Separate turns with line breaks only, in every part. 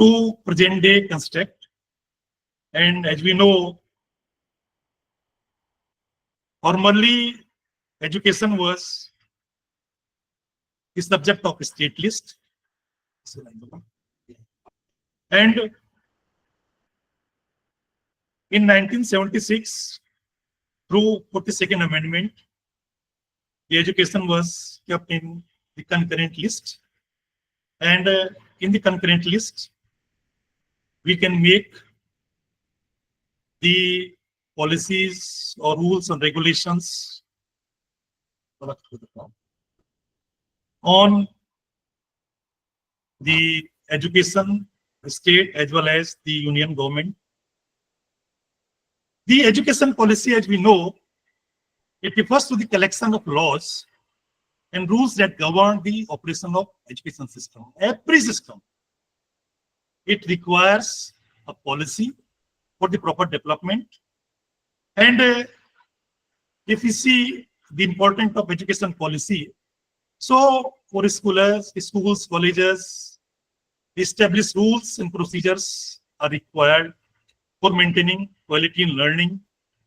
to present day construct. And as we know, formerly education was the subject of state list. And in 1976, through 42nd Amendment, the education was kept in the concurrent list. And in the concurrent list, we can make the policies or rules and regulations on the education, state as well as the union government. The education policy, as we know, it refers to the collection of laws and rules that govern the operation of education system. Every system, it requires a policy for the proper development. And if we see the importance of education policy, so for schools, colleges, established rules and procedures are required for maintaining quality in learning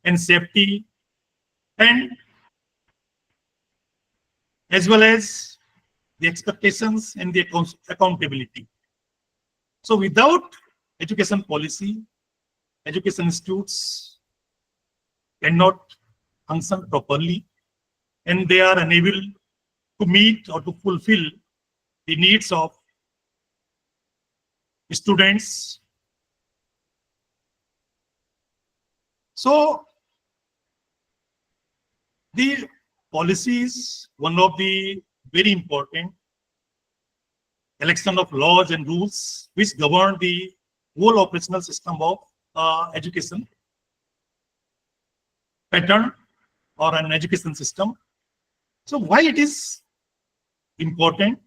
and safety, and as well as the expectations and the accountability. So without education policy, education institutes cannot function properly, and they are unable to meet or to fulfill the needs of students. So the policy is one of the very important collection of laws and rules which govern the whole operational system of education pattern or an education system. So why it is important?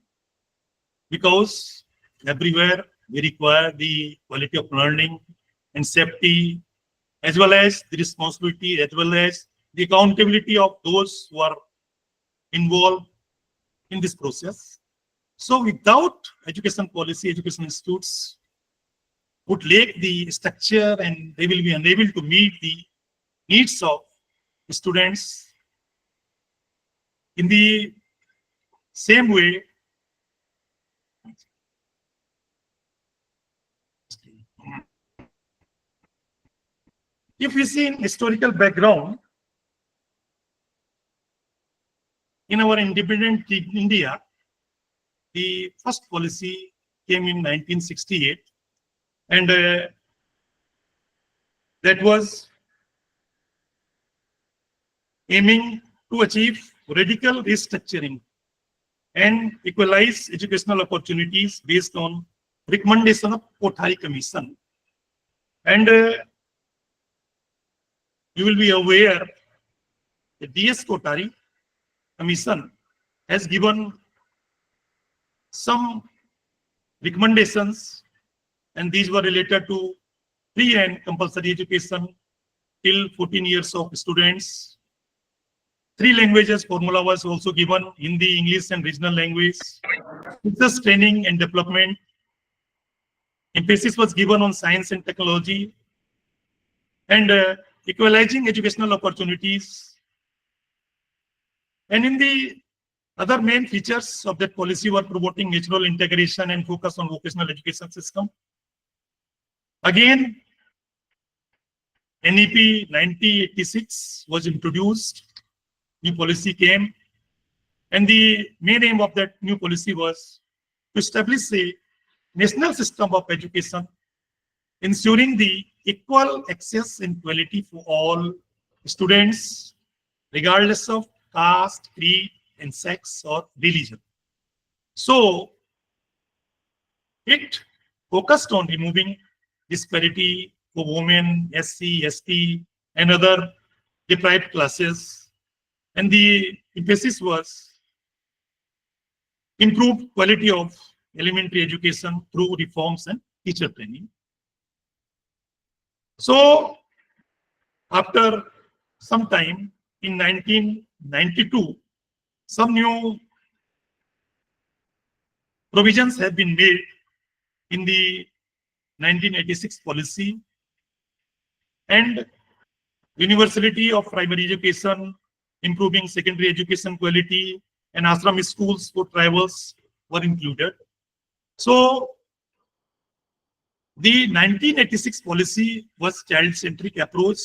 Because everywhere we require the quality of learning and safety, as well as the responsibility, as well as the accountability of those who are involved in this process. So without education policy, education institutes would lack the structure and they will be unable to meet the needs of students. In the same way, if we see in historical background, in our independent India, the first policy came in 1968, and that was aiming to achieve radical restructuring and equalize educational opportunities based on recommendation of Kothari Commission. And you will be aware the DS Kothari Commission has given some recommendations, and these were related to free and compulsory education till 14 years of students. 3 languages formula was also given: Hindi, English, and regional language. Teachers training and development. Emphasis was given on science and technology, and equalizing educational opportunities. And in the other main features of that policy were promoting natural integration and focus on vocational education system. Again, NEP 9086 was introduced, new policy came, and the main aim of that new policy was to establish a national system of education, ensuring the equal access and quality for all students, regardless of caste, creed, and sex or religion. So it focused on removing disparity for women, SC, ST, and other deprived classes. And the emphasis was improved quality of elementary education through reforms and teacher training. So after some time in 1992, some new provisions have been made in the 1986 policy and universality of primary education, improving secondary education quality, and ashram schools for tribals were included. So the 1986 policy was child-centric approach,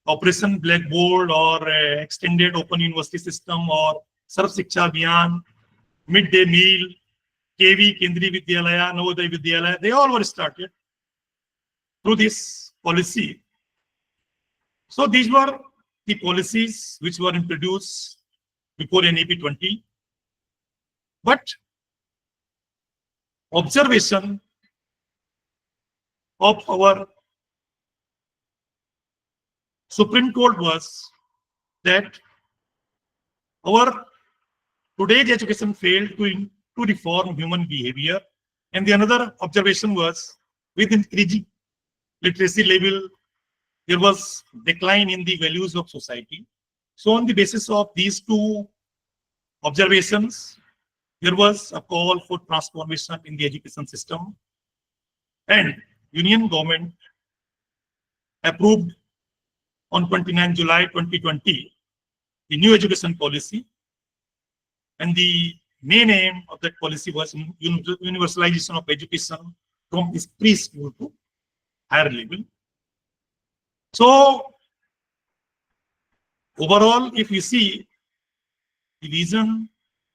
Operation Blackboard or extended open university system or Sarv Shiksha Abhiyan, midday meal, KV, Kendriya Vidyalaya, Navodaya Vidyalaya, they all were started through this policy. So these were the policies which were introduced before NEP 20. But observation of our Supreme Court was that our today's education failed to reform human behavior. And the another observation was with increasing literacy level, there was decline in the values of society. So on the basis of these two observations, there was a call for transformation in the education system. And Union government approved on 29 July 2020 the new education policy. And the main aim of that policy was universalization of education from preschool to higher level. So overall, if you see the vision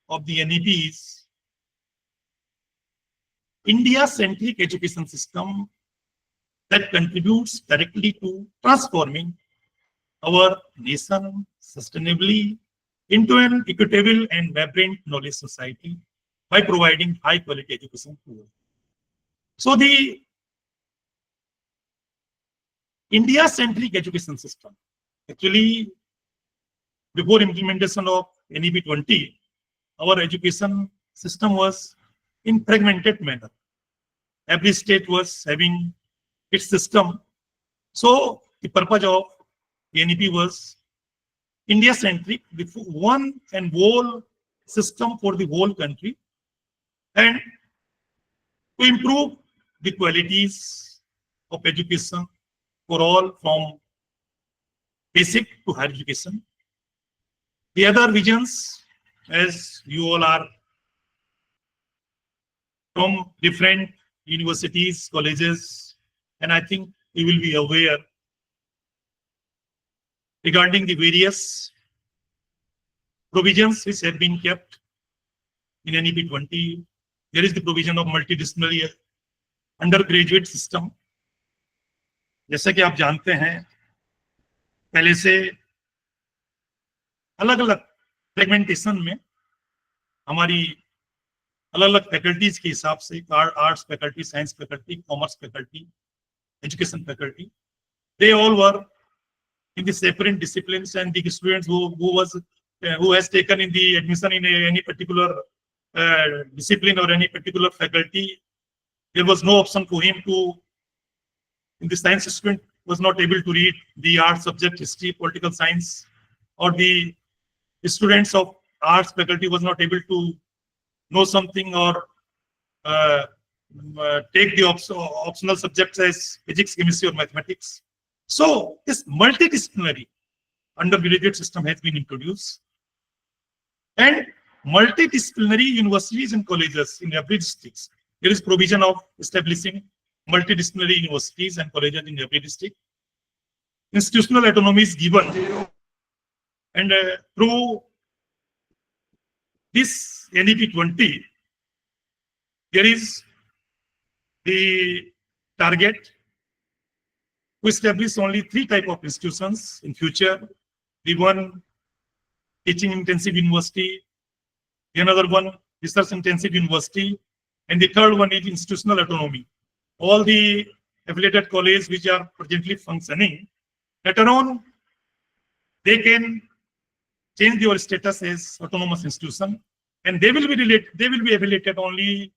of the NEP is India-centric education system that contributes directly to transforming our nation sustainably into an equitable and vibrant knowledge society by providing high quality education to all. So the India-centric education system, actually before implementation of NEP 20, our education system was in fragmented manner. Every state was having its system. So the purpose of the NEP was India-centric, with one and whole system for the whole country, and to improve the qualities of education for all from basic to higher education. The other visions, as you all are from different universities, colleges, and I think you will be aware regarding the various provisions which have been kept in NEP 20. There is the provision of multidisciplinary undergraduate system. जैसा कि आप जानते हैं, पहले से अलग अलग fragmentation में हमारी अलग अलग फैकल्टीज के हिसाब से arts faculty, science faculty, commerce faculty, education faculty, they all were in the separate disciplines, and the students who has taken in the admission in any particular discipline or any particular faculty, there was no option for him to. In the science student was not able to read the art subject, history, political science, or the students of arts faculty was not able to know something or take the optional subjects as physics, chemistry, or mathematics. So this multidisciplinary undergraduate system has been introduced, and multidisciplinary universities and colleges in every district. There is provision of establishing multidisciplinary universities and colleges in every district. Institutional autonomy is given, and through this NEP 20, there is the target to establish only 3 types of institutions in future. The one, teaching intensive university, the another one, research intensive university, and the third one is institutional autonomy. All the affiliated colleges which are presently functioning, later on, they can change their status as autonomous institution, and they will be affiliated only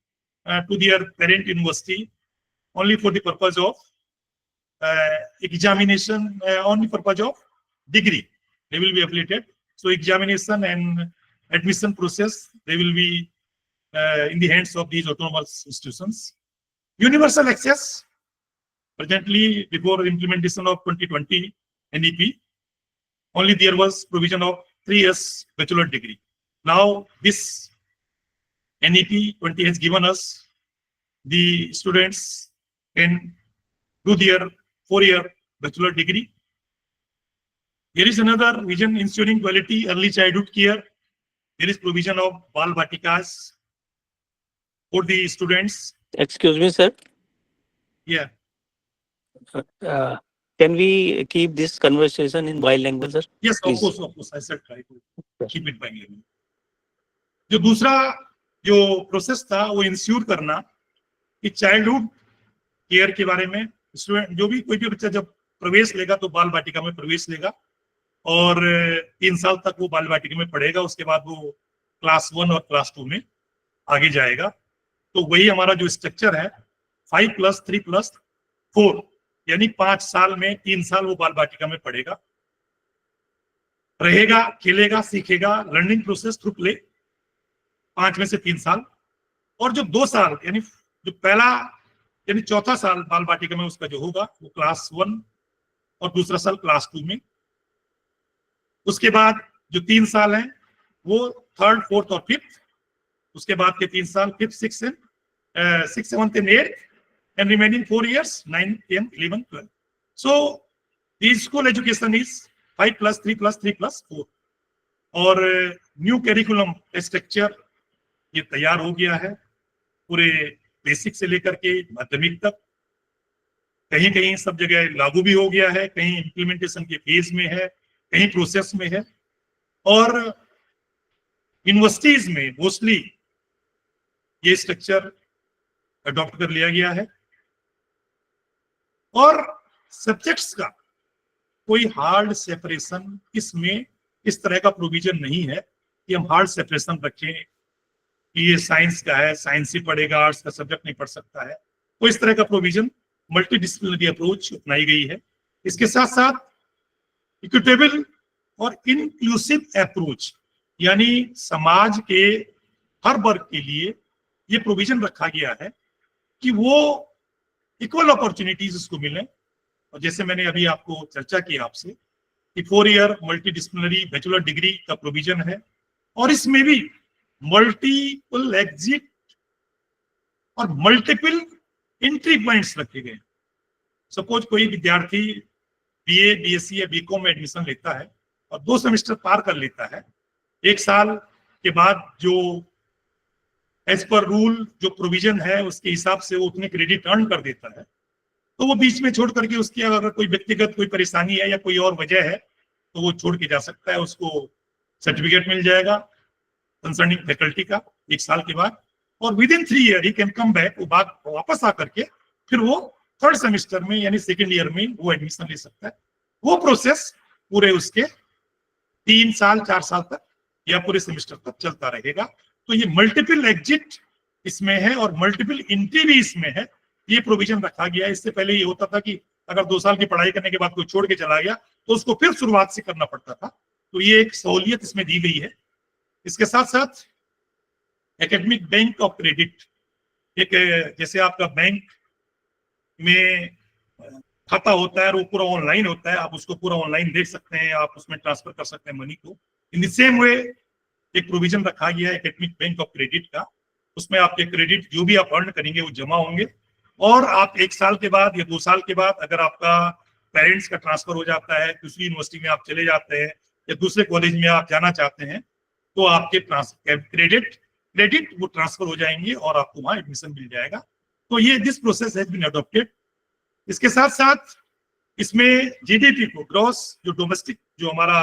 to their parent university, only for the purpose of examination, only purpose of degree. They will be affiliated. So examination and admission process, they will be in the hands of these autonomous institutions. Universal access. Presently, before implementation of 2020 NEP, only there was provision of 3 years bachelor degree. Now this NEP 20 has given us the students can do their 4-year bachelor degree. There is another vision ensuring quality early childhood care. There is provision of Bal Batikas for the students.
Excuse me, sir.
Yeah.
Can we keep this conversation in while language, sir?
Yes,
Please.
of course. I said try to keep it bilingual. जो दूसरा जो process था वो ensure करना कि childhood care के बारे में स्टूडेंट जो भी कोई भी बच्चा जब प्रवेश लेगा तो बाल वाटिका में प्रवेश लेगा और 3 साल तक वो बाल वाटिका में पढ़ेगा, उसके बाद वो क्लास 1 और क्लास 2 में आगे जाएगा। तो वही हमारा जो स्ट्रक्चर है 5+3+4 यानी 5 साल में 3 साल वो बाल वाटिका में पढ़ेगा, रहेगा, खेलेगा, सीखेगा, लर्निंग प्रोसेस थ्रू प्ले 5 में से 3 साल, और जो 2 साल यानी जो पहला यानी चौथा साल बाल वाटिका में उसका जो होगा वो क्लास 1 और दूसरा साल क्लास 2 में। उसके बाद जो 3 साल हैं वो 3rd, 4th और 5th, उसके बाद के 3 साल 5th, 6th, 7th and 8th, and remaining 4 years 9th, 10th, 11th, 12th. So the school education is 5+3+3+4 और न्यू कैरिकुलम स्ट्रक्चर ये तैयार हो गया है पूरे बेसिक से लेकर के माध्यमिक तक। कहीं कहीं सब जगह लागू भी हो गया है, कहीं इम्प्लीमेंटेशन के फेज में है, कहीं प्रोसेस में है, और यूनिवर्सिटीज में मोस्टली ये स्ट्रक्चर अडॉप्ट कर लिया गया है। और सब्जेक्ट्स का कोई हार्ड सेपरेशन इसमें इस तरह का प्रोविजन नहीं है कि हम हार्ड सेपरेशन रखें कि ये साइंस का है, साइंस ही पढ़ेगा, आर्ट्स का सब्जेक्ट नहीं पढ़ सकता है। तो इस तरह का प्रोविजन मल्टी डिसिप्लिनरी अप्रोच अपनाई गई है। इसके साथ साथ इक्विटेबल और इंक्लूसिव अप्रोच यानी समाज के हर वर्ग के लिए ये प्रोविजन रखा गया है कि वो इक्वल अपॉर्चुनिटीज उसको मिले। और जैसे मैंने अभी आपको चर्चा की आपसे कि 4 year multi disciplinary bachelor degree का प्रोविजन है और इसमें भी मल्टीपल एग्जिट और मल्टीपल एंट्री पॉइंट्स रखे गए। सपोज कोई विद्यार्थी बीए, बीएससी या बीकॉम में एडमिशन लेता है और 2 सेमेस्टर पार कर लेता है, 1 साल के बाद जो एज पर रूल जो प्रोविजन है उसके हिसाब से वो उतने क्रेडिट अर्न कर देता है, तो वो बीच में छोड़ करके उसकी अगर कोई व्यक्तिगत कोई परेशानी है या कोई और वजह है तो वो छोड़ के जा सकता है, उसको सर्टिफिकेट मिल जाएगा कंसर्निंग फैकल्टी का 1 साल के बाद, और with in 3 year he can come back, वो बात वापस आकर के फिर वो 3rd सेमेस्टर में यानी 2nd ईयर में वो एडमिशन ले सकता है। वो प्रोसेस पूरे उसके 3 साल 4 साल तक या पूरे सेमेस्टर तक चलता रहेगा। तो ये मल्टीपल एग्जिट इसमें है और मल्टीपल एंट्री भी इसमें है, ये प्रोविजन रखा गया है। इससे पहले ये होता था कि अगर 2 साल की पढ़ाई करने के बाद कोई छोड़ के चला गया तो उसको फिर शुरुआत से करना पड़ता था, तो ये एक सहूलियत इसमें दी गई है। इसके साथ साथ एकेडमिक बैंक ऑफ क्रेडिट, एक जैसे आपका बैंक में खाता होता है और वो पूरा ऑनलाइन होता है, आप उसको पूरा ऑनलाइन देख सकते हैं, आप उसमें ट्रांसफर कर सकते हैं मनी को। इन द सेम वे एक प्रोविजन रखा गया है एकेडमिक बैंक ऑफ क्रेडिट का, उसमें आपके क्रेडिट जो भी आप अर्न करेंगे वो जमा होंगे और आप 1 साल के बाद या 2 साल के बाद अगर आपका पेरेंट्स का ट्रांसफर हो जाता है, दूसरी यूनिवर्सिटी में आप चले जाते हैं या दूसरे कॉलेज में आप जाना चाहते हैं तो आपके क्रेडिट वो ट्रांसफर हो जाएंगे और आपको वहां एडमिशन मिल जाएगा। तो ये this process has been adopted. इसके साथ साथ इसमें जीडीपी को, ग्रॉस जो डोमेस्टिक जो हमारा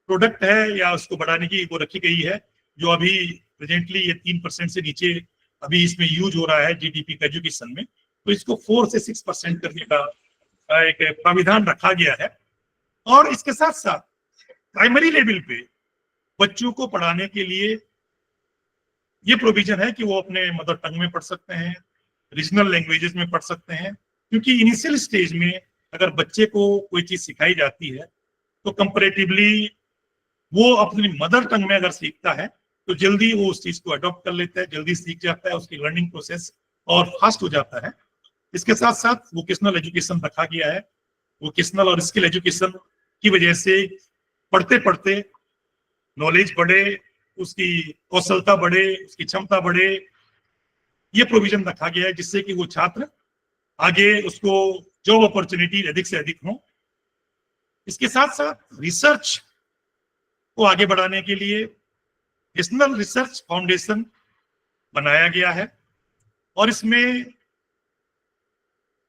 प्रोडक्ट है या उसको बढ़ाने की वो रखी गई है, जो अभी प्रेजेंटली ये 3% से नीचे अभी इसमें यूज हो रहा है जीडीपी का एजुकेशन में, तो इसको 4 से 6% करने का एक प्राविधान रखा गया है। और इसके साथ साथ प्राइमरी लेवल पे बच्चों को पढ़ाने के लिए ये प्रोविजन है कि वो अपने मदर टंग में पढ़ सकते हैं, रीजनल लैंग्वेजेस में पढ़ सकते हैं, क्योंकि इनिशियल स्टेज में अगर बच्चे को कोई चीज सिखाई जाती है तो कंपैरेटिवली वो अपनी मदर टंग में अगर सीखता है तो जल्दी वो उस चीज को अडॉप्ट कर लेता है, जल्दी सीख जाता है, उसकी लर्निंग प्रोसेस और फास्ट हो जाता है। इसके साथ साथ वोकेशनल एजुकेशन रखा गया है। वोकेशनल और स्किल एजुकेशन की वजह से पढ़ते पढ़ते नॉलेज बढ़े, उसकी कौशलता बढ़े, उसकी क्षमता बढ़े, ये प्रोविजन रखा गया है जिससे कि वो छात्र आगे उसको जॉब अपॉर्चुनिटी अधिक से अधिक हो। इसके साथ साथ रिसर्च को आगे बढ़ाने के लिए नेशनल रिसर्च फाउंडेशन बनाया गया है और इसमें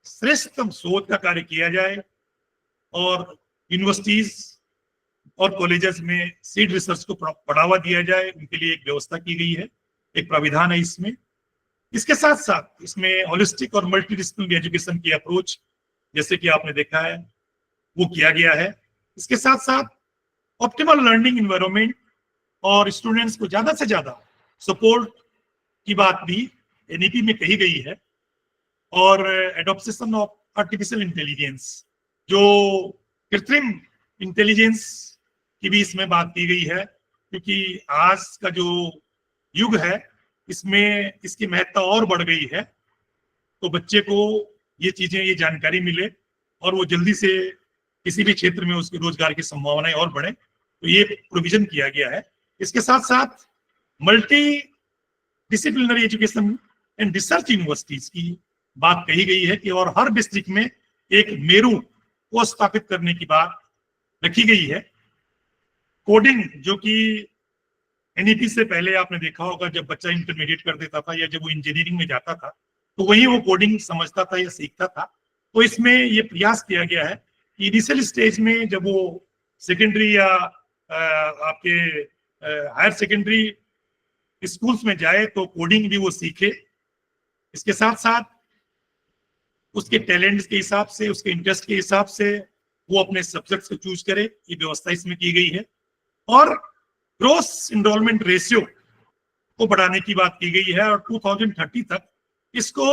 श्रेष्ठतम शोध का कार्य किया जाए और यूनिवर्सिटीज और कॉलेजेस में सीड रिसर्च को बढ़ावा दिया जाए, उनके लिए एक व्यवस्था की गई है, एक प्राविधान है इसमें। इसके साथ साथ इसमें होलिस्टिक और मल्टीडिसिप्लिनरी एजुकेशन की अप्रोच, जैसे कि आपने देखा है, वो किया गया है। इसके साथ साथ ऑप्टिमल लर्निंग एनवायरनमेंट और स्टूडेंट्स को ज्यादा से ज्यादा सपोर्ट की बात भी एनईपी में कही गई है और एडॉप्शन ऑफ आर्टिफिशियल इंटेलिजेंस, जो कृत्रिम इंटेलिजेंस की भी इसमें बात की गई है, क्योंकि आज का जो युग है इसमें इसकी महत्ता और बढ़ गई है। तो बच्चे को ये चीजें, ये जानकारी मिले और वो जल्दी से किसी भी क्षेत्र में उसके रोजगार की संभावनाएं और बढ़े, तो ये प्रोविजन किया गया है। इसके साथ साथ multi disciplinary education and research universities की बात कही गई है कि और हर डिस्ट्रिक्ट में एक मेरू को स्थापित करने की बात रखी गई है। कोडिंग, जो कि एनईपी से पहले आपने देखा होगा, जब बच्चा इंटरमीडिएट कर देता था या जब वो इंजीनियरिंग में जाता था तो वही वो कोडिंग समझता था या सीखता था। तो इसमें ये प्रयास किया गया है कि इनिशियल स्टेज में जब वो सेकेंडरी या आपके हायर सेकेंडरी स्कूल्स में जाए तो कोडिंग भी वो सीखे। इसके साथ साथ उसके टैलेंट्स के हिसाब से, उसके इंटरेस्ट के हिसाब से वो अपने सब्जेक्ट्स को चूज करे, ये व्यवस्था इसमें की गई है। और ग्रोस एनरोलमेंट रेशियो को बढ़ाने की बात की गई है और 2030 तक इसको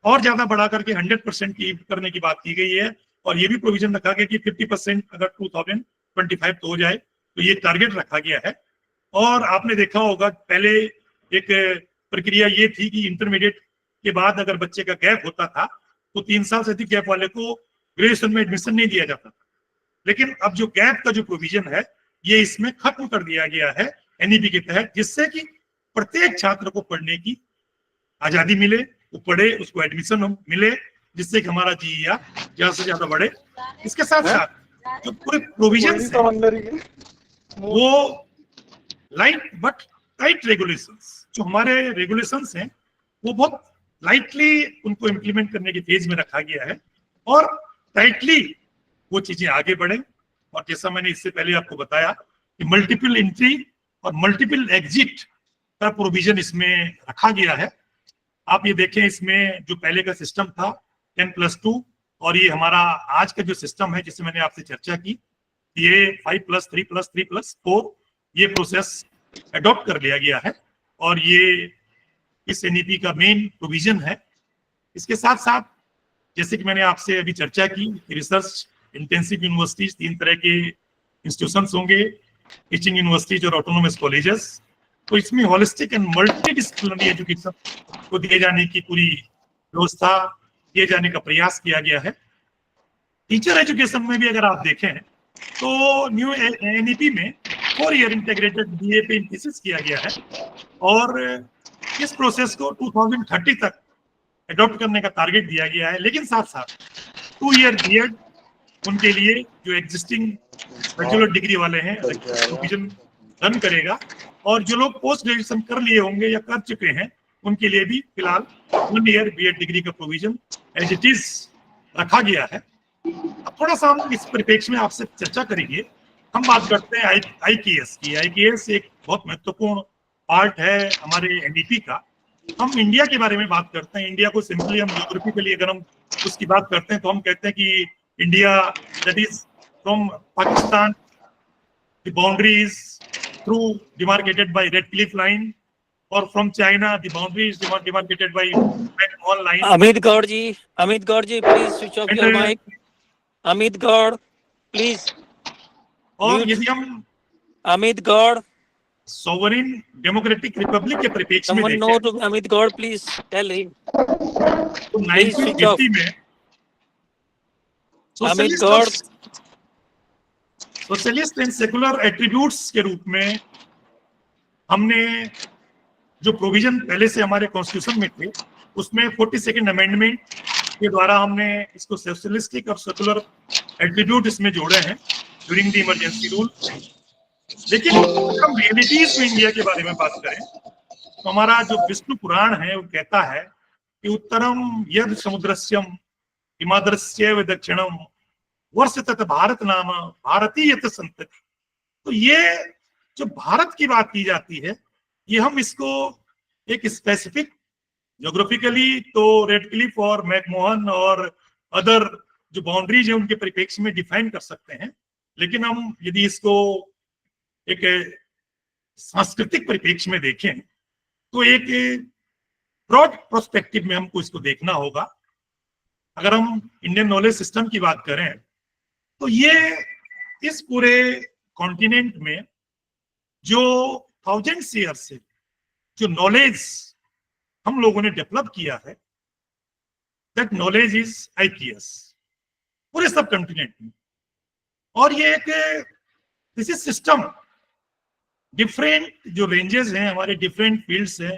और ज्यादा बढ़ा करके 100% की करने की बात की गई है। और ये भी प्रोविजन रखा गया कि 50% अगर 2025 तो हो जाए, तो ये टारगेट रखा गया है। और आपने देखा होगा पहले एक प्रक्रिया ये थी कि इंटरमीडिएट के बाद अगर बच्चे का गैप होता था तो 3 साल से अधिक गैप वाले को ग्रेजुएशन में एडमिशन नहीं दिया जाता था। लेकिन अब जो गैप का जो प्रोविजन है ये इसमें खत्म कर दिया गया है एनईपी के तहत, जिससे कि प्रत्येक छात्र को पढ़ने की आजादी मिले, वो पढ़े, उसको एडमिशन मिले, जिससे कि हमारा जीईआर ज्यादा से ज्यादा बढ़े। इसके साथ साथ जो पूरे प्रोविजन है वो लाइट बट टाइट रेगुलेशंस, जो हमारे रेगुलेशंस हैं वो बहुत लाइटली उनको इम्प्लीमेंट करने के फेज में रखा गया है और टाइटली वो चीजें आगे बढ़े। और जैसा मैंने इससे पहले आपको बताया कि मल्टीपल एंट्री और मल्टीपल एग्जिट का प्रोविजन इसमें रखा गया है। आप ये देखें, इसमें जो पहले का सिस्टम था 10+2 और ये हमारा आज का जो सिस्टम है जिससे मैंने आपसे चर्चा की, ये 5+3+3+4 ये प्रोसेस अडॉप्ट कर लिया गया है और ये इस एनईपी का मेन प्रोविजन है। इसके साथ साथ जैसे कि मैंने आपसे अभी चर्चा की, रिसर्च इंटेंसिव यूनिवर्सिटीज 3 तरह के इंस्टीट्यूशंस होंगे, टीचिंग यूनिवर्सिटीज और ऑटोनोमस कॉलेजेस। तो इसमें holistic and multi disciplinary education को दिए जाने की पूरी व्यवस्था किए जाने का प्रयास किया गया है। टीचर एजुकेशन में भी अगर आप देखें तो न्यू एनईपी में 4 ईयर इंटीग्रेटेड बीए पे इंफेसिस किया गया है और इस प्रोसेस को 2030 तक अडॉप्ट करने का टारगेट दिया गया है। लेकिन साथ साथ 2 ईयर बीएड उनके लिए जो एग्जिस्टिंग बैचलर डिग्री वाले हैं प्रोविजन रन करेगा और जो लोग पोस्ट ग्रेजुएशन कर लिए होंगे या कर चुके हैं उनके लिए भी फिलहाल 1 ईयर बीएड डिग्री का प्रोविजन एज इट इज रखा गया है। अब थोड़ा सा हम इस परिप्रेक्ष्य में आपसे चर्चा करेंगे। हम बात करते हैं आईकेएस की। आईकेएस एक बहुत महत्वपूर्ण पार्ट है हमारे एनईपी का। हम इंडिया के बारे में बात करते हैं। इंडिया को सिंपली हम ज्योग्राफिकली अगर हम उसकी बात करते हैं तो हम कहते हैं कि India that is from Pakistan the boundary is through demarcated by Radcliffe line और फ्रॉम China the boundary is demarcated by McMahon line.
Amit Gaur ji please switch off your mic. Amit Gaur please.
और यदि हम
Amit Gaur
sovereign democratic republic के परिप्रेक्ष्य में
Someone know
देखें
to Amit God, please tell him.
तो
Please switch off.
1980 में
Amit God,
socialist and secular attributes के रूप में हमने जो प्रोविजन पहले से हमारे कॉन्स्टिट्यूशन में थे उसमें 42nd अमेंडमेंट के द्वारा हमने इसको सोशलिस्टिक और सेकुलर एट्रीब्यूट इसमें जोड़े हैं ड्यूरिंग द इमरजेंसी रूल। लेकिन हम रियलिटीज में इंडिया के बारे में बात करें तो हमारा जो विष्णु पुराण है वो कहता है कि उत्तरम यद समुद्रस्यम हिमाद्रस्यैव दक्षिणम वर्ष तत् भारत नाम भारतीय संतति। तो ये जो भारत की बात की जाती है ये हम इसको एक स्पेसिफिक ज्योग्राफिकली तो रेड क्लिफ और मैकमोहन और अदर जो बाउंड्रीज है उनके परिप्रेक्ष्य में डिफाइन कर सकते हैं। लेकिन हम यदि इसको एक सांस्कृतिक परिप्रेक्ष्य में देखें तो एक ब्रॉड प्रोस्पेक्टिव में हमको इसको देखना होगा। अगर हम इंडियन नॉलेज सिस्टम की बात करें तो ये इस पूरे कॉन्टिनेंट में जो थाउजेंड्स ईयर से जो नॉलेज हम लोगों ने डेवलप किया है दैट नॉलेज इज आईपीएस पूरे सब कॉन्टिनेंट में। और ये एक दिस इज सिस्टम डिफरेंट जो रेंजेस हैं हमारे डिफरेंट फील्ड्स हैं,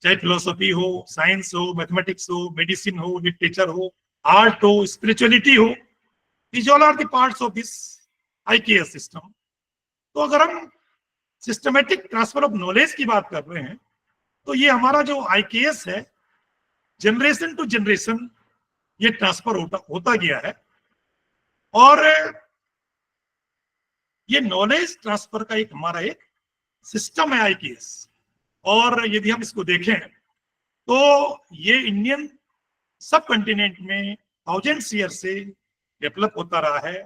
चाहे फिलोसफी हो, साइंस हो, मैथमेटिक्स हो, मेडिसिन हो, लिटरेचर हो, आर्ट हो, स्पिरिचुअलिटी हो, these all are the parts of this IKS system। तो अगर हम सिस्टमेटिक ट्रांसफर ऑफ नॉलेज की बात कर रहे हैं तो ये हमारा जो IKS है जनरेशन टू जनरेशन ये ट्रांसफर होता गया है। और ये नॉलेज ट्रांसफर का एक हमारा एक सिस्टम है IKS। और यदि हम इसको देखें तो ये इंडियन सब कंटिनेंट में थाउजेंड्स ईयर से डेवलप होता रहा है।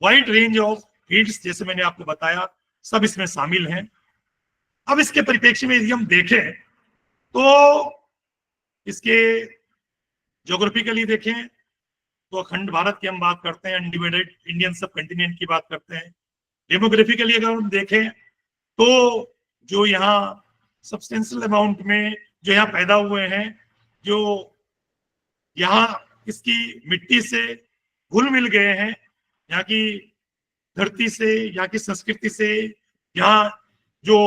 वाइड रेंज ऑफ फील्ड्स जैसे मैंने आपको बताया सब इसमें शामिल हैं। अब इसके परिप्रेक्ष्य में यदि हम देखें तो इसके ज्योग्राफिकली देखें तो अखंड भारत की हम बात करते हैं, अनडिवाइडेड इंडियन सब कंटिनेंट की बात करते हैं। डेमोग्राफिकली अगर हम देखें तो जो यहाँ सब्सटेंशियल अमाउंट में जो यहाँ पैदा हुए हैं, जो यहाँ इसकी मिट्टी से घुल मिल गए हैं, यहाँ की धरती से, यहाँ की संस्कृति से, यहाँ जो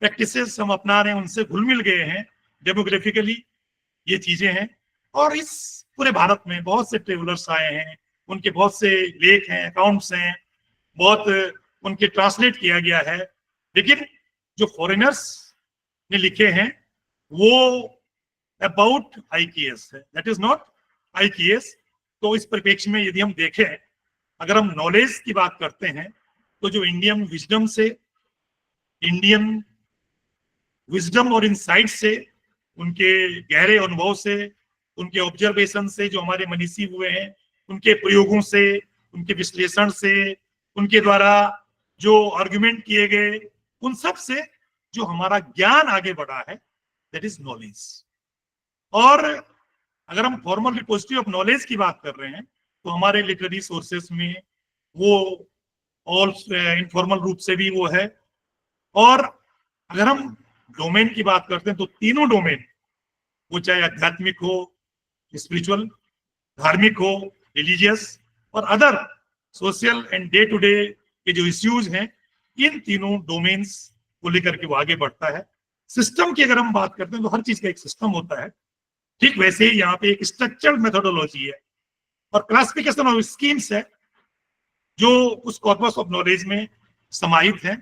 प्रैक्टिसेस हम अपना रहे हैं उनसे घुल मिल गए हैं, डेमोग्राफिकली ये चीजें हैं। और इस पूरे भारत में बहुत से ट्रेवलर्स आए हैं, उनके बहुत से लेख हैं, अकाउंट्स हैं, बहुत उनके ट्रांसलेट किया गया है। लेकिन जो फॉरेनर्स ने लिखे हैं वो अबाउट IKS है, दैट इज नॉट IKS। तो इस परिप्रेक्ष्य में यदि हम देखें, अगर हम नॉलेज की बात करते हैं तो जो इंडियन विजडम और इनसाइट से, उनके गहरे अनुभव से, उनके ऑब्जर्वेशन से, जो हमारे मनीषी हुए हैं उनके प्रयोगों से, उनके विश्लेषण से, उनके द्वारा जो आर्गुमेंट किए गए, उन सब से जो हमारा ज्ञान आगे बढ़ा है दैट इज नॉलेज। और अगर हम फॉर्मल रिपोजिटरी ऑफ नॉलेज की बात कर रहे हैं तो हमारे लिटरेरी सोर्सेस में वो ऑल इनफॉर्मल रूप से भी वो है। और अगर हम डोमेन की बात करते हैं तो तीनों डोमेन, वो चाहे आध्यात्मिक हो, स्पिरिचुअल, धार्मिक हो, रिलीजियस, और other social and day to day के जो इश्यूज हैं, इन तीनों डोमेन्स को लेकर के वो आगे बढ़ता है। सिस्टम की अगर हम बात करते हैं तो हर चीज का एक सिस्टम होता है, ठीक वैसे ही यहाँ पे एक स्ट्रक्चर्ड मेथोडोलॉजी है और क्लासिफिकेशन ऑफ स्कीम्स है जो उस कॉर्पस ऑफ नॉलेज में समाहित है।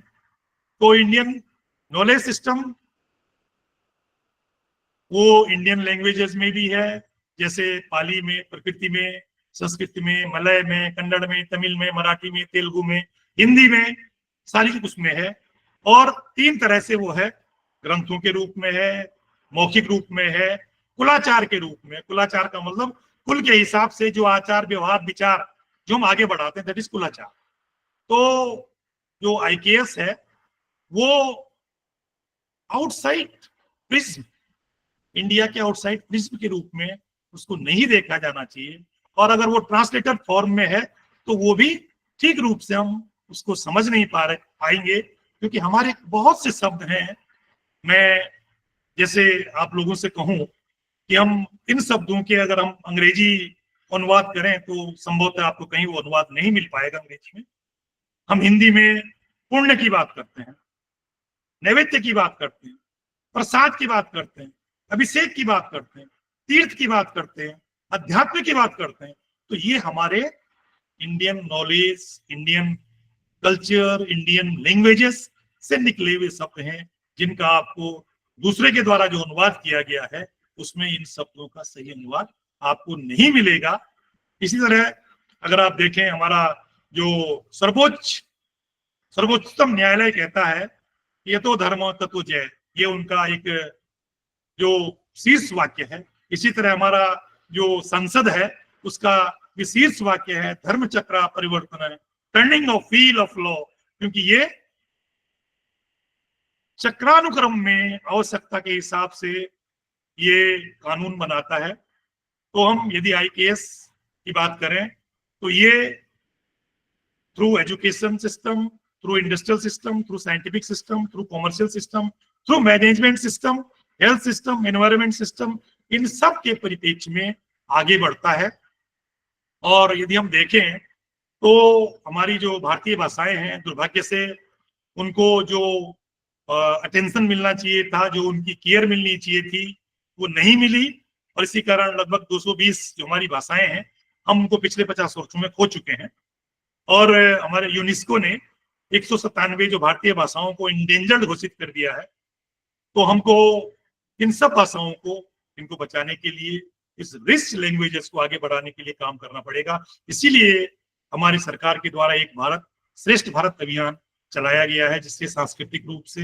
तो इंडियन नॉलेज सिस्टम वो इंडियन लैंग्वेजेस में भी है, जैसे पाली में, प्रकृति में, संस्कृत में, मलय में, कन्नड़ में, तमिल में, मराठी में, तेलुगु में, हिंदी में, सारी उसमें है। और तीन तरह से वो है, ग्रंथों के रूप में है, मौखिक रूप में है, कुलाचार के रूप में। कुलाचार का मतलब कुल के हिसाब से जो आचार व्यवहार विचार जो हम आगे बढ़ाते हैं दैट इज कुलाचार। तो जो IKS है वो आउटसाइड प्रिज्म, इंडिया के आउटसाइड प्रिज्म के रूप में उसको नहीं देखा जाना चाहिए। और अगर वो ट्रांसलेटेड फॉर्म में है तो वो भी ठीक रूप से हम उसको समझ नहीं पाएंगे, क्योंकि हमारे बहुत से शब्द हैं, मैं जैसे आप लोगों से कहूं कि हम इन शब्दों के अगर हम अंग्रेजी अनुवाद करें तो संभवतः आपको कहीं वो अनुवाद नहीं मिल पाएगा अंग्रेजी में। हम हिंदी में पुण्य की बात करते हैं, नैवेद्य की बात करते हैं, प्रसाद की बात करते हैं, अभिषेक की बात करते हैं, तीर्थ की बात करते हैं, अध्यात्म की बात करते हैं। तो ये हमारे Indian knowledge, Indian culture, Indian languages से निकले हुए शब्द हैं, जिनका आपको दूसरे के द्वारा जो अनुवाद किया गया है उसमें इन शब्दों का सही अनुवाद आपको नहीं मिलेगा। इसी तरह अगर आप देखें, हमारा जो सर्वोच्चतम न्यायालय कहता है ये तो धर्म तत्व जय, ये उनका एक जो शीर्ष वाक्य है। इसी तरह हमारा जो संसद है उसका भी शीर्ष वाक्य है धर्म चक्र परिवर्तन है, turning of wheel of law, क्योंकि ये चक्रानुक्रम में आवश्यकता के हिसाब से ये कानून बनाता है। तो हम यदि आईकेएस की बात करें तो ये through education system, through industrial system, through scientific system, through commercial system, through management system, health system, environment system, इन सब के परिप्रेक्ष्य में आगे बढ़ता है। और यदि हम देखें तो हमारी जो भारतीय भाषाएं हैं, दुर्भाग्य से उनको जो अटेंशन मिलना चाहिए था, जो उनकी केयर मिलनी चाहिए थी, वो नहीं मिली। और इसी कारण लगभग 220 जो हमारी भाषाएं हैं हम उनको पिछले 50 वर्षों में खो चुके हैं। और हमारे यूनेस्को ने 197 जो भारतीय भाषाओं को इंडेंजर्ड घोषित कर दिया है। तो हमको इन सब भाषाओं को इनको बचाने के लिए, इस रिच लैंग्वेजेस को आगे बढ़ाने के लिए काम करना पड़ेगा। इसीलिए हमारी सरकार के द्वारा एक भारत श्रेष्ठ भारत अभियान चलाया गया है, जिससे सांस्कृतिक रूप से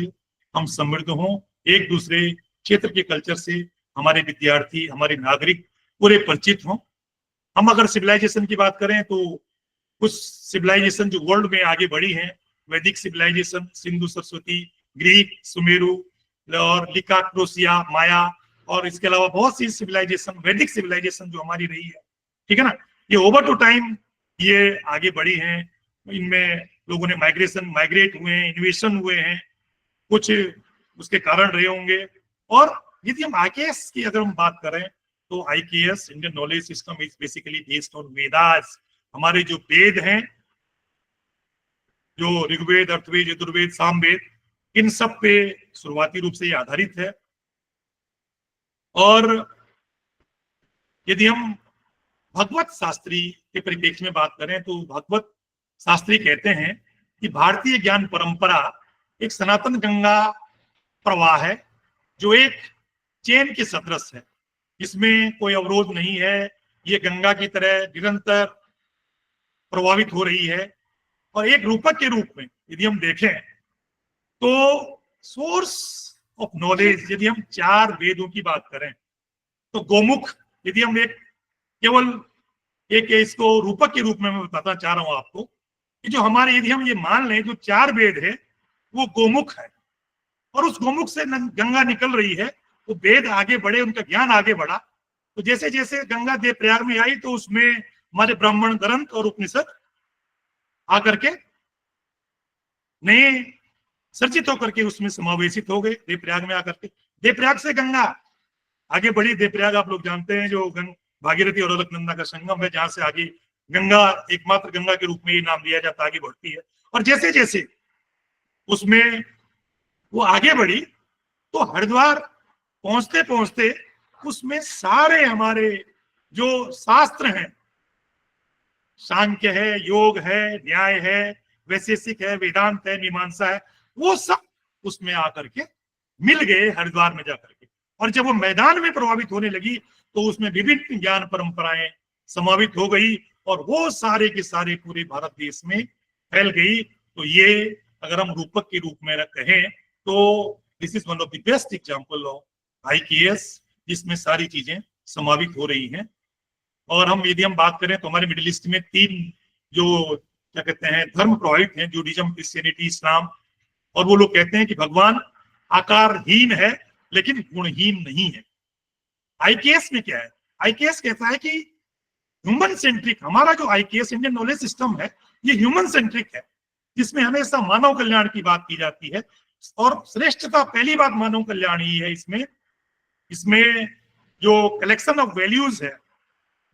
हम समृद्ध हों, एक दूसरे क्षेत्र के कल्चर से हमारे विद्यार्थी, हमारे नागरिक पूरे परिचित हों। हम अगर सिविलाइजेशन की बात करें तो कुछ सिविलाइजेशन जो वर्ल्ड में आगे बढ़ी हैं, वैदिक सिविलाइजेशन, सिंधु सरस्वती, ग्रीक, सुमेरु और लिका, क्रोशिया, माया, और इसके अलावा बहुत सी सिविलाइजेशन, वैदिक सिविलाइजेशन जो हमारी रही है, ठीक है ना, ये ओवर टू टाइम ये आगे बढ़ी हैं। इनमें लोगों ने माइग्रेट हुए हैं, इन्वेशन हुए हैं, कुछ उसके कारण रहे होंगे। और यदि हम आईकेएस की अगर हम बात करें तो IKS, Indian knowledge system, is basically based on Vedas. हमारे जो वेद हैं, जो ऋग्वेद, अर्थवेद, यजुर्वेद, सामवेद, इन सब पे शुरुआती रूप से ये आधारित है। और यदि हम भगवत शास्त्री के परिप्रेक्ष्य में बात करें तो भगवत शास्त्री कहते हैं कि भारतीय ज्ञान परंपरा एक सनातन गंगा प्रवाह है, जो एक चेन के सदृश है, इसमें कोई अवरोध नहीं है, ये गंगा की तरह निरंतर प्रभावित हो रही है। और एक रूपक के रूप में यदि हम देखें तो सोर्स ऑफ नॉलेज, यदि हम 4 वेदों की बात करें तो गोमुख, यदि हम एक केवल एक इसको रूपक के रूप में मैं बताना चाह रहा हूं आपको कि जो हमारे, यदि हम ये मान लें जो 4 वेद है वो गोमुख है, और उस गोमुख से गंगा निकल रही है, तो वेद आगे बढ़े, उनका ज्ञान आगे बढ़ा। तो जैसे जैसे गंगा देव प्रयाग में आई तो उसमें हमारे ब्राह्मण ग्रंथ और उपनिषद आकर के नए सर्जित होकर के उसमें समावेशित हो गए देवप्रयाग में आकर के। देवप्रयाग से गंगा आगे बढ़ी। देवप्रयाग आप लोग जानते हैं जो भागीरथी और अलकनंदा का संगम है, जहां से आगे गंगा एकमात्र गंगा के रूप में ये नाम दिया जाता, आगे बढ़ती है। और जैसे जैसे उसमें वो आगे बढ़ी तो हरिद्वार पहुंचते पहुंचते उसमें सारे हमारे जो शास्त्र हैं, सांख्य है, योग है, न्याय है, वैशेषिक है, वेदांत है, मीमांसा है, वो सब उसमें आकर के मिल गए हरिद्वार में जाकर के। और जब वो मैदान में प्रभावित होने लगी तो उसमें विभिन्न ज्ञान परंपराएं समावित हो गई और वो सारे के सारे पूरे भारत देश में फैल गई। तो ये अगर हम रूपक के रूप में कहें तो this is one of the best example of IKS, जिसमें सारी चीजें समावित हो रही हैं। और हम यदि हम बात करें तो हमारे मिडिल ईस्ट में 3 जो क्या कहते हैं धर्म प्रभावित हैं, जूडिज्म, क्रिश्चियनिटी, इस्लाम। और वो लोग कहते हैं कि भगवान आकारहीन है लेकिन गुणहीन नहीं है। आईकेएस में क्या है? आईकेएस कहता है कि ह्यूमन सेंट्रिक, हमारा जो आईकेएस इंडियन नॉलेज सिस्टम है ये ह्यूमन सेंट्रिक है। जिसमें हमेशा मानव कल्याण की बात की जाती है और श्रेष्ठता पहली बात मानव कल्याण ही है। इसमें इसमें जो कलेक्शन ऑफ वैल्यूज है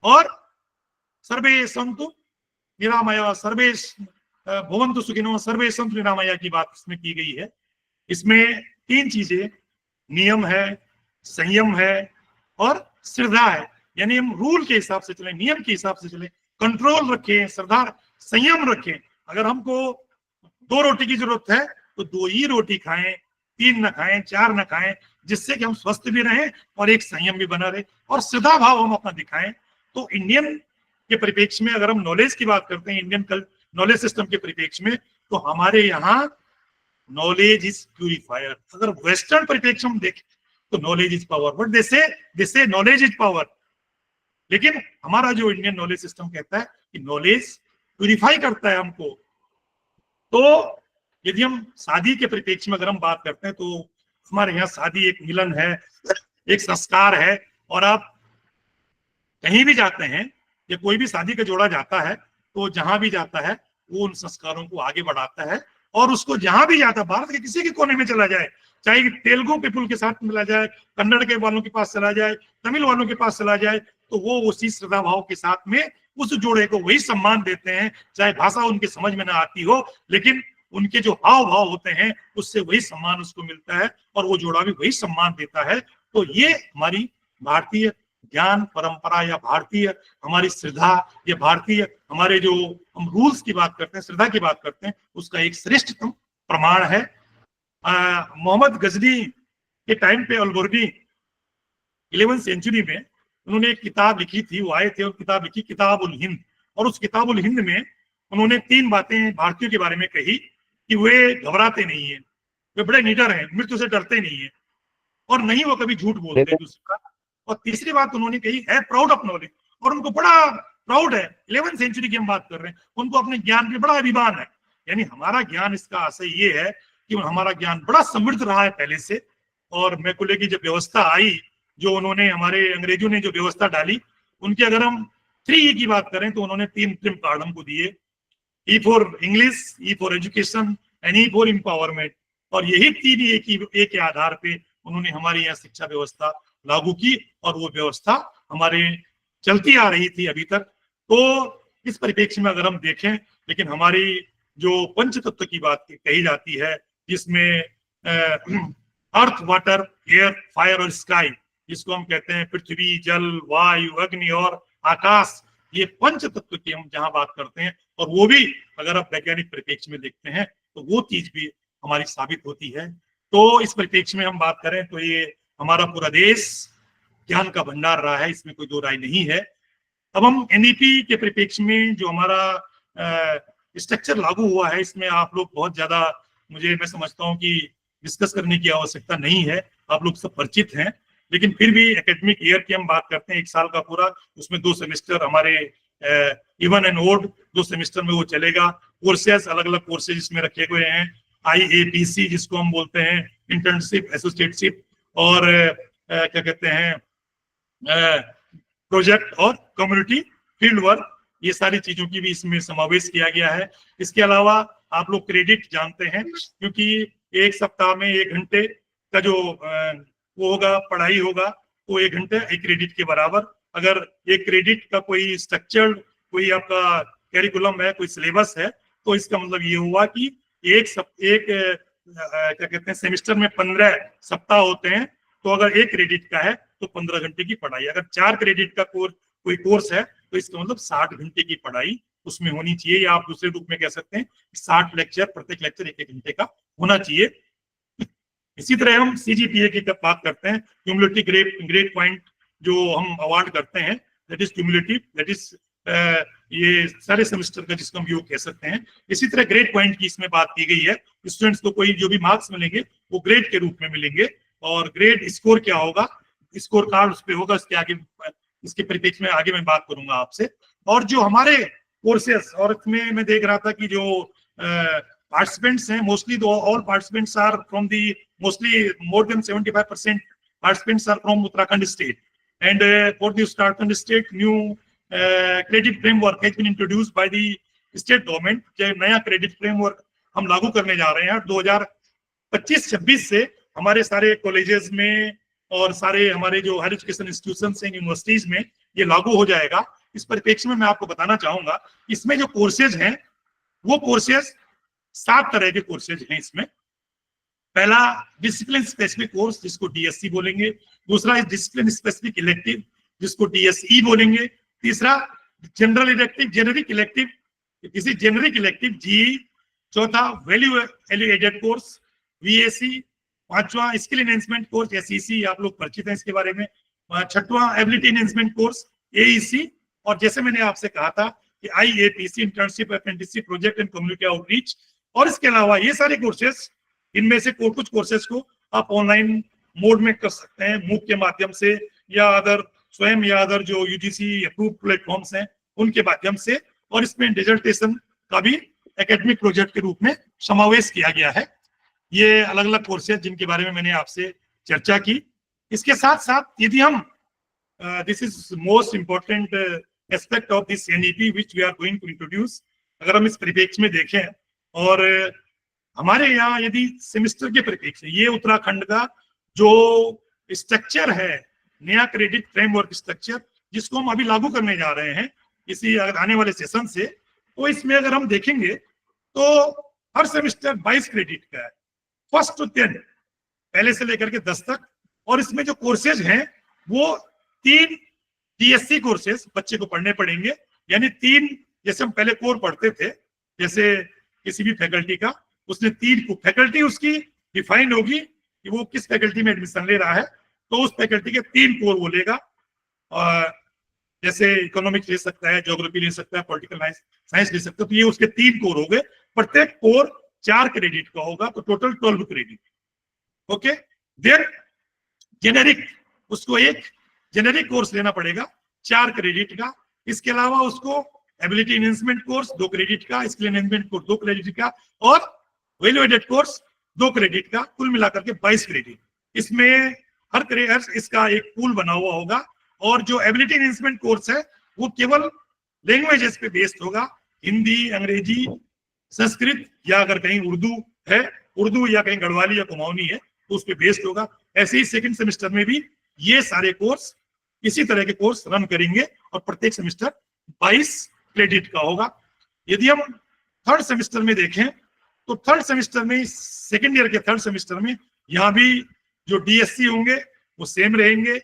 और सर्वे संतु निरामया सर्वे भवन्तु सुखिनो सर्वे संतु निरामया की बात इसमें की गई है। इसमें तीन चीजें, नियम है, संयम है और श्रद्धा है। यानी हम रूल के हिसाब से चले, नियम के हिसाब से चले, कंट्रोल रखें, श्रद्धा संयम रखें। अगर हमको 2 रोटी की जरूरत है तो 2 ही रोटी खाएं, 3 न खाएं, 4 न खाएं, जिससे कि हम स्वस्थ भी रहें और एक संयम भी बना रहे और श्रद्धा भाव हम अपना दिखाएं। तो इंडियन के परिप्रेक्ष्य में अगर हम नॉलेज की बात करते हैं, इंडियन नॉलेज सिस्टम के परिप्रेक्ष्य में, तो हमारे यहाँ नॉलेज इज प्यूरिफायर। अगर वेस्टर्न परिप्रेक्ष्य में देखें तो knowledge is power, but they से नॉलेज इज पावर। लेकिन हमारा जो इंडियन नॉलेज सिस्टम कहता है कि नॉलेज प्यूरिफाई करता है हमको। तो यदि हम शादी के परिप्रेक्ष्य में अगर हम बात करते हैं तो हमारे यहाँ शादी एक मिलन है, एक संस्कार है। और आप कहीं भी जाते हैं या कोई भी शादी का जोड़ा जाता है तो जहां भी जाता है वो उन संस्कारों को आगे बढ़ाता है और उसको जहां भी जाता है, भारत के किसी के कोने में चला जाए, चाहे तेलुगु पीपुल के साथ मिला जाए, कन्नड़ के वालों के पास चला जाए, तमिल वालों के पास चला जाए, तो वो उसी श्रद्धा भाव के साथ में उस जोड़े को वही सम्मान देते हैं। चाहे भाषा उनके समझ में ना आती हो, लेकिन उनके जो हाव भाव होते हैं उससे वही सम्मान उसको मिलता है और वो जोड़ा भी वही सम्मान देता है। तो ये हमारी भारतीय ज्ञान परंपरा या भारतीय हमारी श्रद्धा या भारतीय हमारे जो हम रूल्स की बात करते हैं, श्रद्धा की बात करते हैं, उसका एक श्रेष्ठतम प्रमाण है। मोहम्मद गजनी के टाइम पे अल्बर्नी 11वीं सेंचुरी में उन्होंने एक किताब लिखी थी, वो आए थे और किताब लिखी किताब उल हिंद। और उस किताब उल हिंद में उन्होंने 3 बातें भारतीयों के बारे में कही कि वे घबराते नहीं है, वे बड़े निडर हैं, मृत्यु से डरते नहीं है और नहीं वो कभी झूठ बोलते दूसरे का। और तीसरी बात उन्होंने कही है प्राउड ऑफ नॉलेज, और उनको बड़ा प्राउड है। 11वीं सेंचुरी की हम बात कर रहे हैं, उनको अपने ज्ञान पे बड़ा अभिमान है। यानी हमारा ज्ञान, इसका आशय ये है कि हमारा ज्ञान बड़ा समृद्ध रहा है पहले से। और मैकुले की जब व्यवस्था आई, जो उन्होंने हमारे अंग्रेजों ने जो व्यवस्था डाली, उनकी अगर हम 3E की बात करें तो उन्होंने 3 ट्रिम कार्ड हमको दिए, E for English, E for education and E for empowerment. और यही 3E के आधार पे उन्होंने हमारी यहाँ शिक्षा व्यवस्था लागू की और वो व्यवस्था हमारे चलती आ रही थी अभी तक। तो इस परिप्रेक्ष्य में अगर हम देखें, लेकिन हमारी जो पंच तत्व की बात कही जाती है, जिसमें अर्थ, वाटर, एयर, फायर और स्काई, जिसको हम कहते हैं पृथ्वी, जल, वायु, अग्नि और आकाश, ये पंच तत्व की हम जहां बात करते हैं, और वो भी अगर आप वैज्ञानिक परिप्रेक्ष्य में देखते हैं तो वो चीज भी हमारी साबित होती है। तो इस परिप्रेक्ष्य में हम बात करें तो ये हमारा पूरा देश ज्ञान का भंडार रहा है, इसमें कोई दो राय नहीं है। अब हम एनईपी के परिप्रेक्ष्य में जो हमारा स्ट्रक्चर लागू हुआ है, इसमें आप लोग बहुत ज्यादा, मैं समझता हूँ कि डिस्कस करने की आवश्यकता नहीं है, आप लोग सब परिचित हैं। लेकिन फिर भी एकेडमिक ईयर की हम बात करते हैं, 1 साल का पूरा, उसमें 2 सेमेस्टर हमारे इवन एंड ओड 2 सेमेस्टर में वो चलेगा। कोर्सेज अलग अलग कोर्सेज इसमें रखे हुए हैं, IAPC जिसको हम बोलते हैं, इंटर्नशिप, एसोसिएटशिप और क्या कहते हैं प्रोजेक्ट और कम्युनिटी फील्ड वर्क, ये सारी चीजों की भी इसमें समावेश किया गया है। इसके अलावा आप लोग क्रेडिट जानते हैं, क्योंकि 1 सप्ताह में 1 घंटे का जो वो होगा, पढ़ाई होगा, तो 1 घंटे 1 क्रेडिट के बराबर। अगर 1 क्रेडिट का कोई स्ट्रक्चर्ड कोई आपका कैरिकुलम है, कोई सिलेबस है, तो इसका मतलब ये हुआ कि क्या कहते हैं सेमेस्टर में 15 सप्ताह होते हैं, तो अगर 1 क्रेडिट का है तो 15 घंटे की पढ़ाई। अगर 4 क्रेडिट का कोई कोर्स है तो इसका मतलब 60 घंटे की पढ़ाई उसमें होनी चाहिए, या आप दूसरे रूप में कह सकते हैं 60 लेक्चर, प्रत्येक लेक्चर 1-1 घंटे का होना चाहिए। इसी तरह हम CGPA की बात करते हैं, क्यूमुलेटिव ग्रेड पॉइंट जो हम अवार्ड करते हैं, that is cumulative, that is ये सारे सेमेस्टर का जिसको हम योग कह सकते हैं। इसी तरह ग्रेड पॉइंट की इसमें बात की गई है, स्टूडेंट्स को कोई जो भी मार्क्स मिलेंगे वो ग्रेड के रूप में मिलेंगे, और ग्रेड स्कोर क्या होगा, स्कोर कार्ड उस पर होगा, इसके आगे इसके परिप्रेक्ष्य में आगे मैं बात करूंगा आपसे। और जो हमारे कोर्सेस, और इसमें मैं देख रहा था कि जो पार्टिसिपेंट्स हैं, mostly all participants are from the, mostly more than 75% participants are from Uttarakhand state, and for the Uttarakhand state new credit framework has been introduced by the state government. जो नया क्रेडिट फ्रेमवर्क हम लागू करने जा रहे हैं 2025-26 से हमारे सारे कॉलेजेस में और सारे हमारे जो हायर एजुकेशन इंस्टीट्यूशन हैं, यूनिवर्सिटीज में ये लागू हो जाएगा। इस परिप्रेक्ष्य में मैं आपको बताना चाहूंगा, इसमें जो कोर्सेज हैं वो कोर्सेज 7 तरह के कोर्सेज हैं इसमें। पहला डिसिप्लिन स्पेसिफिक कोर्स जिसको डीएससी बोलेंगे, दूसरा डिसिप्लिन स्पेसिफिक इलेक्टिव जिसको डीएसई बोलेंगे, तीसरा जनरल इलेक्टिव जेनेरिक इलेक्टिव किसी जेनेरिक इलेक्टिव जी, चौथा वैल्यू एडेड कोर्स वीएसी, पांचवा स्किल एनहेंसमेंट कोर्स एसईसी, आप लोग परिचित हैं इसके बारे में, छठवां एबिलिटी एनहेंसमेंट कोर्स एईसी, और जैसे मैंने आपसे कहा था कि IAPC internship apprenticeship project and community outreach. और इसके अलावा ये सारे कोर्सेस, इनमें से कुछ कोर्सेस को आप ऑनलाइन मोड में कर सकते हैं मूक के माध्यम से, या अदर स्वयं या अदर जो यूजीसी अप्रूव प्लेटफॉर्म्स हैं उनके माध्यम से, और इसमें डिजिटलाइजेशन का भी एकेडमिक प्रोजेक्ट के रूप में समावेश किया गया है। ये अलग अलग कोर्सेज जिनके बारे में मैंने आपसे चर्चा की। इसके साथ साथ यदि हम this is most important aspect of this NEP which we are going to introduce, अगर हम इस परिप्रेक्ष्य में देखें और हमारे यहाँ यदि सेमेस्टर के परिप्रेक्ष्य, ये उत्तराखंड का जो स्ट्रक्चर है, नया क्रेडिट फ्रेमवर्क स्ट्रक्चर जिसको हम अभी लागू करने जा रहे हैं इसी आने वाले सेशन से, तो इसमें अगर हम देखेंगे तो हर सेमेस्टर 22 क्रेडिट का है, फर्स्ट टू 10 पहले से लेकर के 10 तक। और इसमें जो कोर्सेज हैं वो 3 डीएससी कोर्सेज बच्चे को पढ़ने पड़ेंगे, यानी 3, जैसे हम पहले कोर पढ़ते थे जैसे किसी भी फैकल्टी का, उसने 3 फैकल्टी उसकी डिफाइन होगी कि वो किस फैकल्टी में एडमिशन ले रहा है, तो उस फैकल्टी के 3 कोर वो लेगा। जैसे इकोनॉमिक्स ले सकता है, ज्योग्राफी ले सकता है, पॉलिटिकल साइंस ले सकता है, तो ये उसके 3 कोर हो गए। प्रत्येक कोर 4 क्रेडिट का होगा, तो total 12 credit. Okay, then generic, उसको एक जेनेरिक कोर्स लेना पड़ेगा 4 क्रेडिट का। इसके अलावा उसको एबिलिटी एनहेंसमेंट कोर्स 2 क्रेडिट का, स्किल एनहेंसमेंट कोर्स 2 क्रेडिट का, और वैल्यू एडेड कोर्स 2 क्रेडिट का, कुल मिलाकर के 22 क्रेडिट। इसमें हर क्रेडिट इसका एक पूल बना हुआ होगा। और जो एबिलिटी एनहेंसमेंट कोर्स है वो केवल लैंग्वेजेस पे बेस्ड होगा, हिंदी, अंग्रेजी, संस्कृत, या अगर कहीं उर्दू है, उर्दू या कहीं गढ़वाली या कुमाऊनी है तो उस पर बेस्ड होगा। ऐसे ही सेकंड सेमेस्टर में भी ये सारे कोर्स इसी तरह के कोर्स रन करेंगे और प्रत्येक सेमेस्टर 22 क्रेडिट का होगा। यदि हम थर्ड सेमेस्टर में देखें तो थर्ड सेमेस्टर में, सेकेंड ईयर के थर्ड सेमेस्टर में, यहाँ भी जो डीएससी होंगे वो सेम रहेंगे।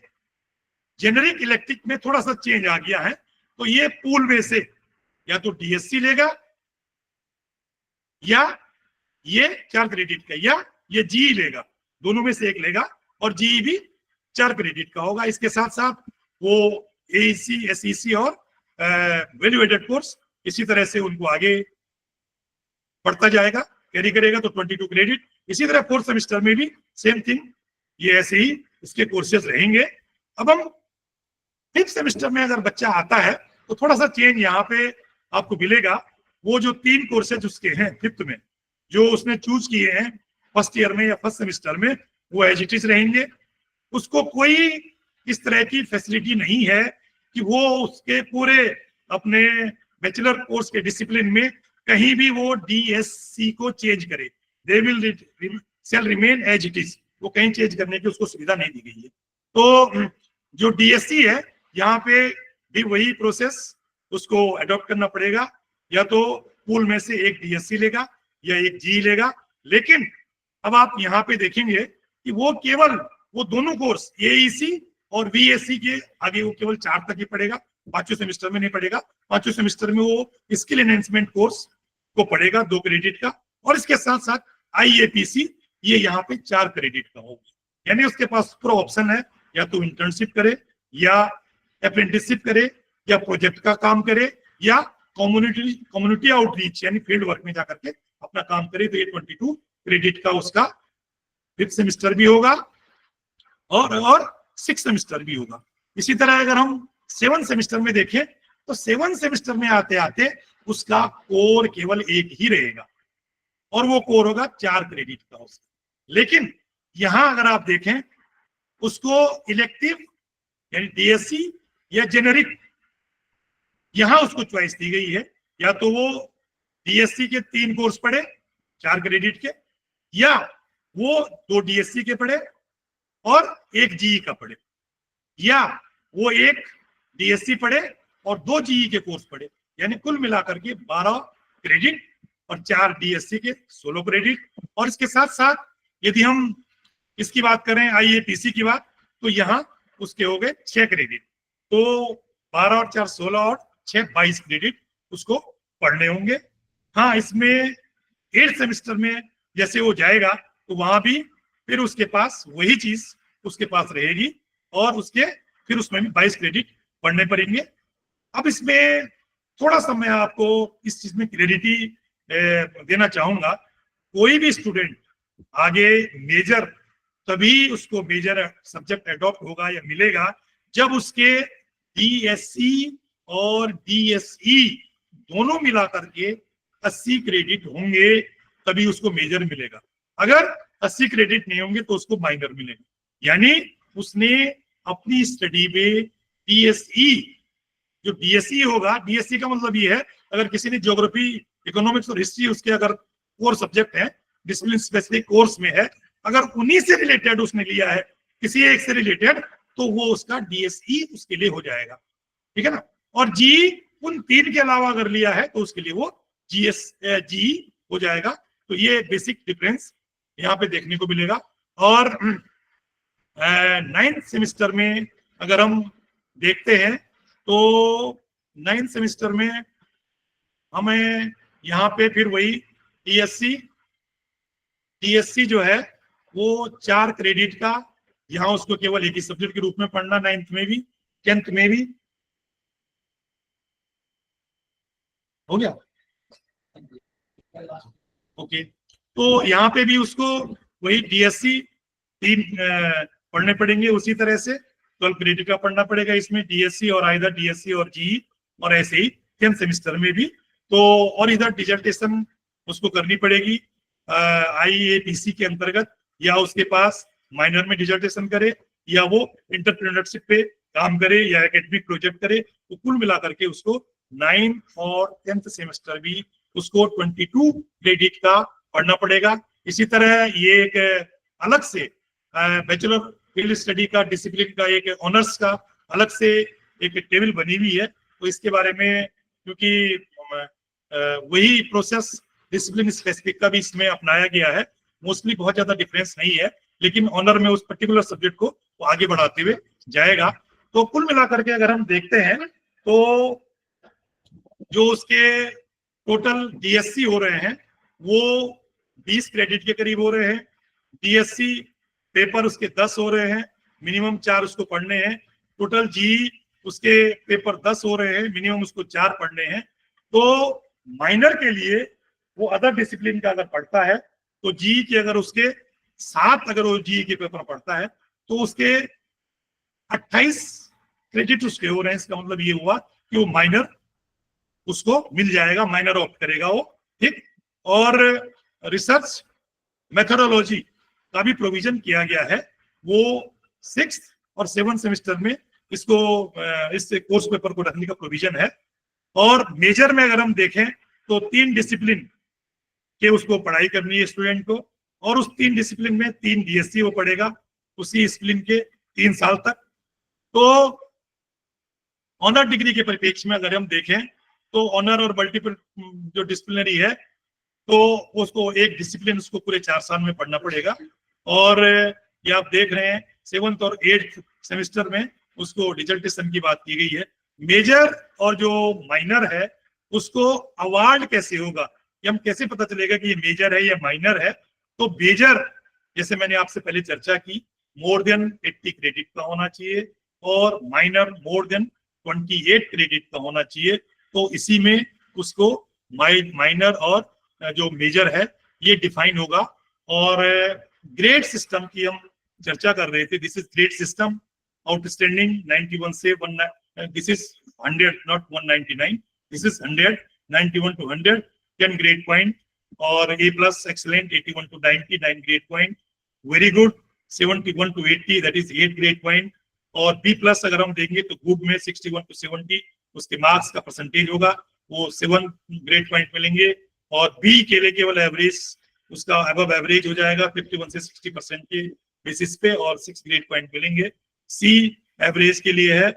जेनेरिक इलेक्टिव में थोड़ा सा चेंज आ गया है, तो ये पूल में से या तो डीएससी लेगा, या ये 4 क्रेडिट का, या ये जीई लेगा, दोनों में से एक लेगा, और जीई भी 4 क्रेडिट का होगा। इसके साथ साथ वो एईसी, एसईसी और वैल्यू एडेड कोर्स इसी तरह से उनको आगे बढ़ता जाएगा, कैरी करेगा, तो 22 क्रेडिट। इसी तरह फोर्थ सेमेस्टर में भी सेम थिंग, ये ऐसे ही इसके कोर्सेज रहेंगे। अब हम फिफ्थ सेमेस्टर में अगर बच्चा आता है तो थोड़ा सा चेंज यहाँ पे आपको मिलेगा। वो जो 3 कोर्सेज उसके हैं फिफ्थ में, जो उसने चूज किए हैं फर्स्ट ईयर में या फर्स्ट सेमेस्टर में, वो एज इट इज रहेंगे। उसको कोई इस तरह की फैसिलिटी नहीं है कि वो उसके पूरे अपने बैचलर कोर्स के डिसिप्लिन में कहीं भी वो डीएससी को चेंज करे। They will shall remain as it is, वो कहीं चेंज करने की उसको सुविधा नहीं दी गई है। तो जो डीएससी है यहाँ पे भी वही प्रोसेस उसको अडॉप्ट करना पड़ेगा, या तो पूल में से एक डीएससी लेगा या एक जी लेगा। लेकिन अब आप यहाँ पे देखेंगे कि वो केवल वो दोनों कोर्स एईसी और वीएससी के आगे वो केवल 4 तक ही पढ़ेगा, 5वें सेमेस्टर में नहीं पढ़ेगा। 5वें सेमेस्टर में वो स्किल एनहेंसमेंट कोर्स को पढ़ेगा 2 क्रेडिट का, और इसके साथ साथ आईएपीसी ये यहाँ पे 4 क्रेडिट का होगा। यानी उसके पास पूरा ऑप्शन है, या तो इंटर्नशिप करे, या अप्रेंटिसशिप करे, या प्रोजेक्ट का काम करे, या कम्युनिटी आउटरीच यानी फील्ड वर्क में जाकर के अपना काम करे। तो ये 22 क्रेडिट का उसका फिफ्थ सेमेस्टर भी होगा और 6th सेमेस्टर भी होगा। इसी तरह अगर हम 7th सेमेस्टर में देखें तो 7th सेमेस्टर में आते आते उसका कोर केवल एक ही रहेगा, और वो कोर होगा 4 क्रेडिट का उसका। लेकिन यहां अगर आप देखें उसको इलेक्टिव यानी डीएससी या जेनेरिक, यहां उसको चॉइस दी गई है। या तो वो डीएससी के 3 कोर्स पढ़े, 4 क्रेडिट के, या वो 2 डीएससी के पढ़े और 1 जीई का पढ़े, या वो 1 डीएससी पढ़े और 2 जीई के कोर्स पढ़े, यानी कुल मिलाकर के 12 क्रेडिट और 4 डीएससी के 16 क्रेडिट। और इसके साथ साथ यदि हम इसकी बात करें आईएपीसी की बात, तो यहाँ उसके हो गए 6 क्रेडिट, तो 12 और 4 16 और 6 22 क्रेडिट उसको पढ़ने होंगे। हाँ, इसमें 8 सेमेस्टर में जैसे वो जाएगा तो वहां भी फिर उसके पास वही चीज उसके पास रहेगी और उसके फिर उसमें भी 22 क्रेडिट पढ़ने पड़ेंगे। अब इसमें थोड़ा सा मैं आपको इस चीज में क्रेडिटी देना चाहूंगा। कोई भी स्टूडेंट आगे मेजर, तभी उसको मेजर सब्जेक्ट एडॉप्ट होगा या मिलेगा जब उसके डीएससी और डीएसई दोनों मिला करके 80 क्रेडिट होंगे, तभी उसको मेजर मिलेगा। अगर 80 क्रेडिट नहीं होंगे तो उसको माइनर मिलेगा। यानी उसने अपनी स्टडी में डीएसई, जो डीएसई होगा, डीएसई का मतलब ये है अगर किसी ने ज्योग्राफी, इकोनॉमिक्स और हिस्ट्री उसके अगर कोर सब्जेक्ट है, डिसिप्लिन स्पेसिफिक कोर्स में है, अगर उन्हीं से रिलेटेड उसने लिया है, किसी एक से रिलेटेड, तो वो उसका डीएसई उसके लिए हो जाएगा, ठीक है ना। और जी उन 3 के अलावा अगर लिया है तो उसके लिए वो जी हो जाएगा। तो ये बेसिक डिफरेंस यहाँ पे देखने को मिलेगा। और 9th सेमेस्टर में अगर हम देखते हैं तो 9th सेमेस्टर में हमें यहाँ पे फिर वही टीएससी जो है वो 4 क्रेडिट का, यहाँ उसको केवल एक ही सब्जेक्ट के रूप में पढ़ना, 9th में भी 10th में भी। हो गया, ओके। तो यहाँ पे भी उसको वही डीएससी 3 पढ़ने पड़ेंगे, उसी तरह से 12 क्रेडिट का पढ़ना पड़ेगा इसमें, डीएससी और आइदर डीएससी और जीई, और ऐसे ही 10th सेमेस्टर में भी। तो और इधर डिसर्टेशन उसको करनी पड़ेगी आईएपीसी के अंतर्गत, या उसके पास माइनर में डिसर्टेशन करे, या वो एंटरप्रेन्योरशिप पे काम करे, या एकेडमिक प्रोजेक्ट करे। तो कुल मिलाकर के उसको 9th और 10th सेमेस्टर भी उसको 22 क्रेडिट का पढ़ना पड़ेगा। इसी तरह ये एक अलग से बैचलर फील्ड स्टडी का, डिसिप्लिन का, एक ऑनर्स का अलग से एक टेबल बनी हुई है। तो इसके बारे में, क्योंकि वही प्रोसेस डिसिप्लिन स्पेसिफिक का भी इसमें अपनाया गया है, मोस्टली बहुत ज्यादा डिफरेंस नहीं है, लेकिन ऑनर में उस पर्टिकुलर सब्जेक्ट को वो आगे बढ़ाते हुए जाएगा। तो कुल मिलाकर के अगर हम देखते हैं तो जो उसके टोटल डीएससी हो रहे हैं वो 20 क्रेडिट के करीब हो रहे हैं। डीएससी पेपर उसके 10 हो रहे हैं, मिनिमम 4 उसको पढ़ने हैं। टोटल जी उसके पेपर 10 हो रहे हैं, मिनिमम उसको 4 पढ़ने हैं। तो माइनर के लिए वो अदर डिसिप्लिन का अगर पढ़ता है तो जी के अगर उसके 7 अगर वो जी के पेपर पढ़ता है तो उसके 28 क्रेडिट उसके हो रहे हैं। इसका मतलब ये हुआ कि वो माइनर उसको मिल जाएगा, माइनर ऑप्ट करेगा वो, ठीक। और रिसर्च मेथोडोलॉजी का भी प्रोविजन किया गया है, वो 6th और 7th सेमेस्टर में इसको इस कोर्स पेपर को रखने का प्रोविजन है। और मेजर में अगर हम देखें तो 3 डिसिप्लिन के उसको पढ़ाई करनी है स्टूडेंट को, और उस 3 डिसिप्लिन में 3 डीएससी वो पढ़ेगा उसी डिसिप्लिन के 3 साल तक। तो ऑनर डिग्री के परिप्रेक्ष्य में अगर हम देखें तो ऑनर और मल्टीपल जो डिसिप्लिनरी है तो उसको एक डिसिप्लिन उसको पूरे 4 साल में पढ़ना पड़ेगा। और ये आप देख रहे हैं 7th और 8th सेमेस्टर में उसको डिसर्टेशन की बात की गई है। मेजर और जो माइनर है उसको अवार्ड कैसे होगा, ये हम कैसे पता चलेगा कि ये मेजर है या माइनर है। तो मेजर, जैसे मैंने आपसे पहले चर्चा की, मोर देन 80 क्रेडिट का होना चाहिए, और माइनर मोर देन 28 क्रेडिट का होना चाहिए। तो इसी में उसको माइनर और जो मेजर है ये डिफाइन होगा। और ग्रेड सिस्टम की हम चर्चा कर रहे थे, this is grade system, outstanding 91 से 1, this is 100 not 199, this is 100, 91 to 100 10 grade point, और A plus excellent 81 to 90 9 grade point, very good 71 to 80 that is 8 grade point, और बी प्लस अगर हम देंगे तो गुड में 61 to 70 उसके मार्क्स का परसेंटेज होगा, वो 7 ग्रेड पॉइंट मिलेंगे। और बी के लिए केवल एवरेज उसका अबव एवरेज हो जाएगा 51 से 60% के बेसिस पे और 6 ग्रेड पॉइंट मिलेंगे। सी एवरेज के लिए है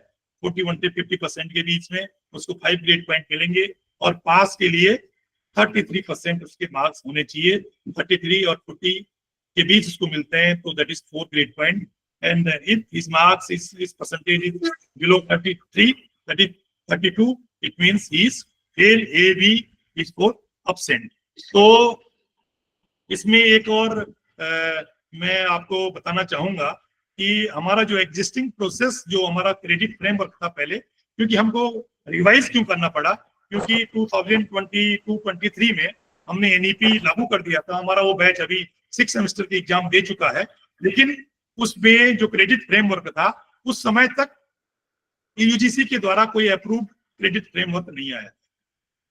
41 से 50% के बीच में, उसको 5 ग्रेड पॉइंट मिलेंगे। और पास के लिए 33% उसके मार्क्स होने चाहिए, 33 और 40 के बीच उसको मिलते हैं, तो that is 4 grade point. And if his marks is percentage is below 33, that is 32, it means he is fail, A B is for absent। तो इसमें एक और मैं आपको बताना चाहूंगा कि हमारा जो एग्जिस्टिंग प्रोसेस, जो हमारा क्रेडिट फ्रेमवर्क था पहले, क्योंकि हमको रिवाइज क्यों करना पड़ा, क्योंकि 2022-23 में हमने एनईपी लागू कर दिया था। हमारा वो बैच अभी 6 सेमेस्टर की एग्जाम दे चुका है, लेकिन उसमें जो क्रेडिट फ्रेमवर्क था उस समय तक यूजीसी के द्वारा कोई अप्रूव्ड क्रेडिट फ्रेमवर्क नहीं आया।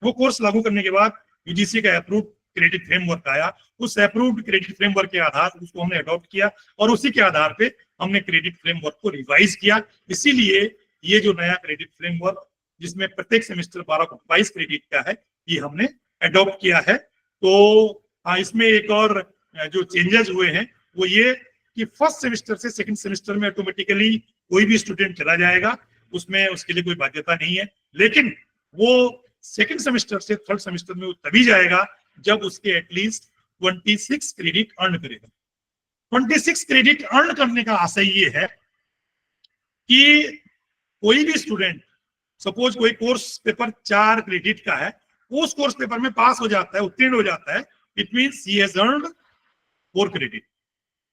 वो कोर्स लागू करने के बाद यूजीसी का अप्रूव्ड क्रेडिट फ्रेमवर्क आया। उस अप्रूव्ड क्रेडिट फ्रेमवर्क के आधार पर उसको हमने अडॉप्ट किया और उसी के आधार पे हमने क्रेडिट फ्रेमवर्क को रिवाइज किया। इसीलिए ये जो नया क्रेडिट फ्रेमवर्क, जिसमें प्रत्येक सेमेस्टर 22 क्रेडिट का है, ये हमने अडॉप्ट किया है। तो इसमें एक और जो चेंजेस हुए हैं वो ये कि फर्स्ट सेमेस्टर से सेकंड सेमेस्टर में ऑटोमेटिकली कोई भी स्टूडेंट चला जाएगा, उसमें उसके लिए कोई बाध्यता नहीं है। लेकिन वो सेकंड सेमेस्टर से थर्ड सेमेस्टर में वो तभी जाएगा जब उसके एटलीस्ट 26 क्रेडिट अर्न करेगा। 26 क्रेडिट अर्न करने का आशय ये है कि कोई भी स्टूडेंट, सपोज कोई कोर्स पेपर 4 क्रेडिट का है, उस कोर्स पेपर में पास हो जाता है, उत्तीर्ण हो जाता है, it means he has earned 4 credit.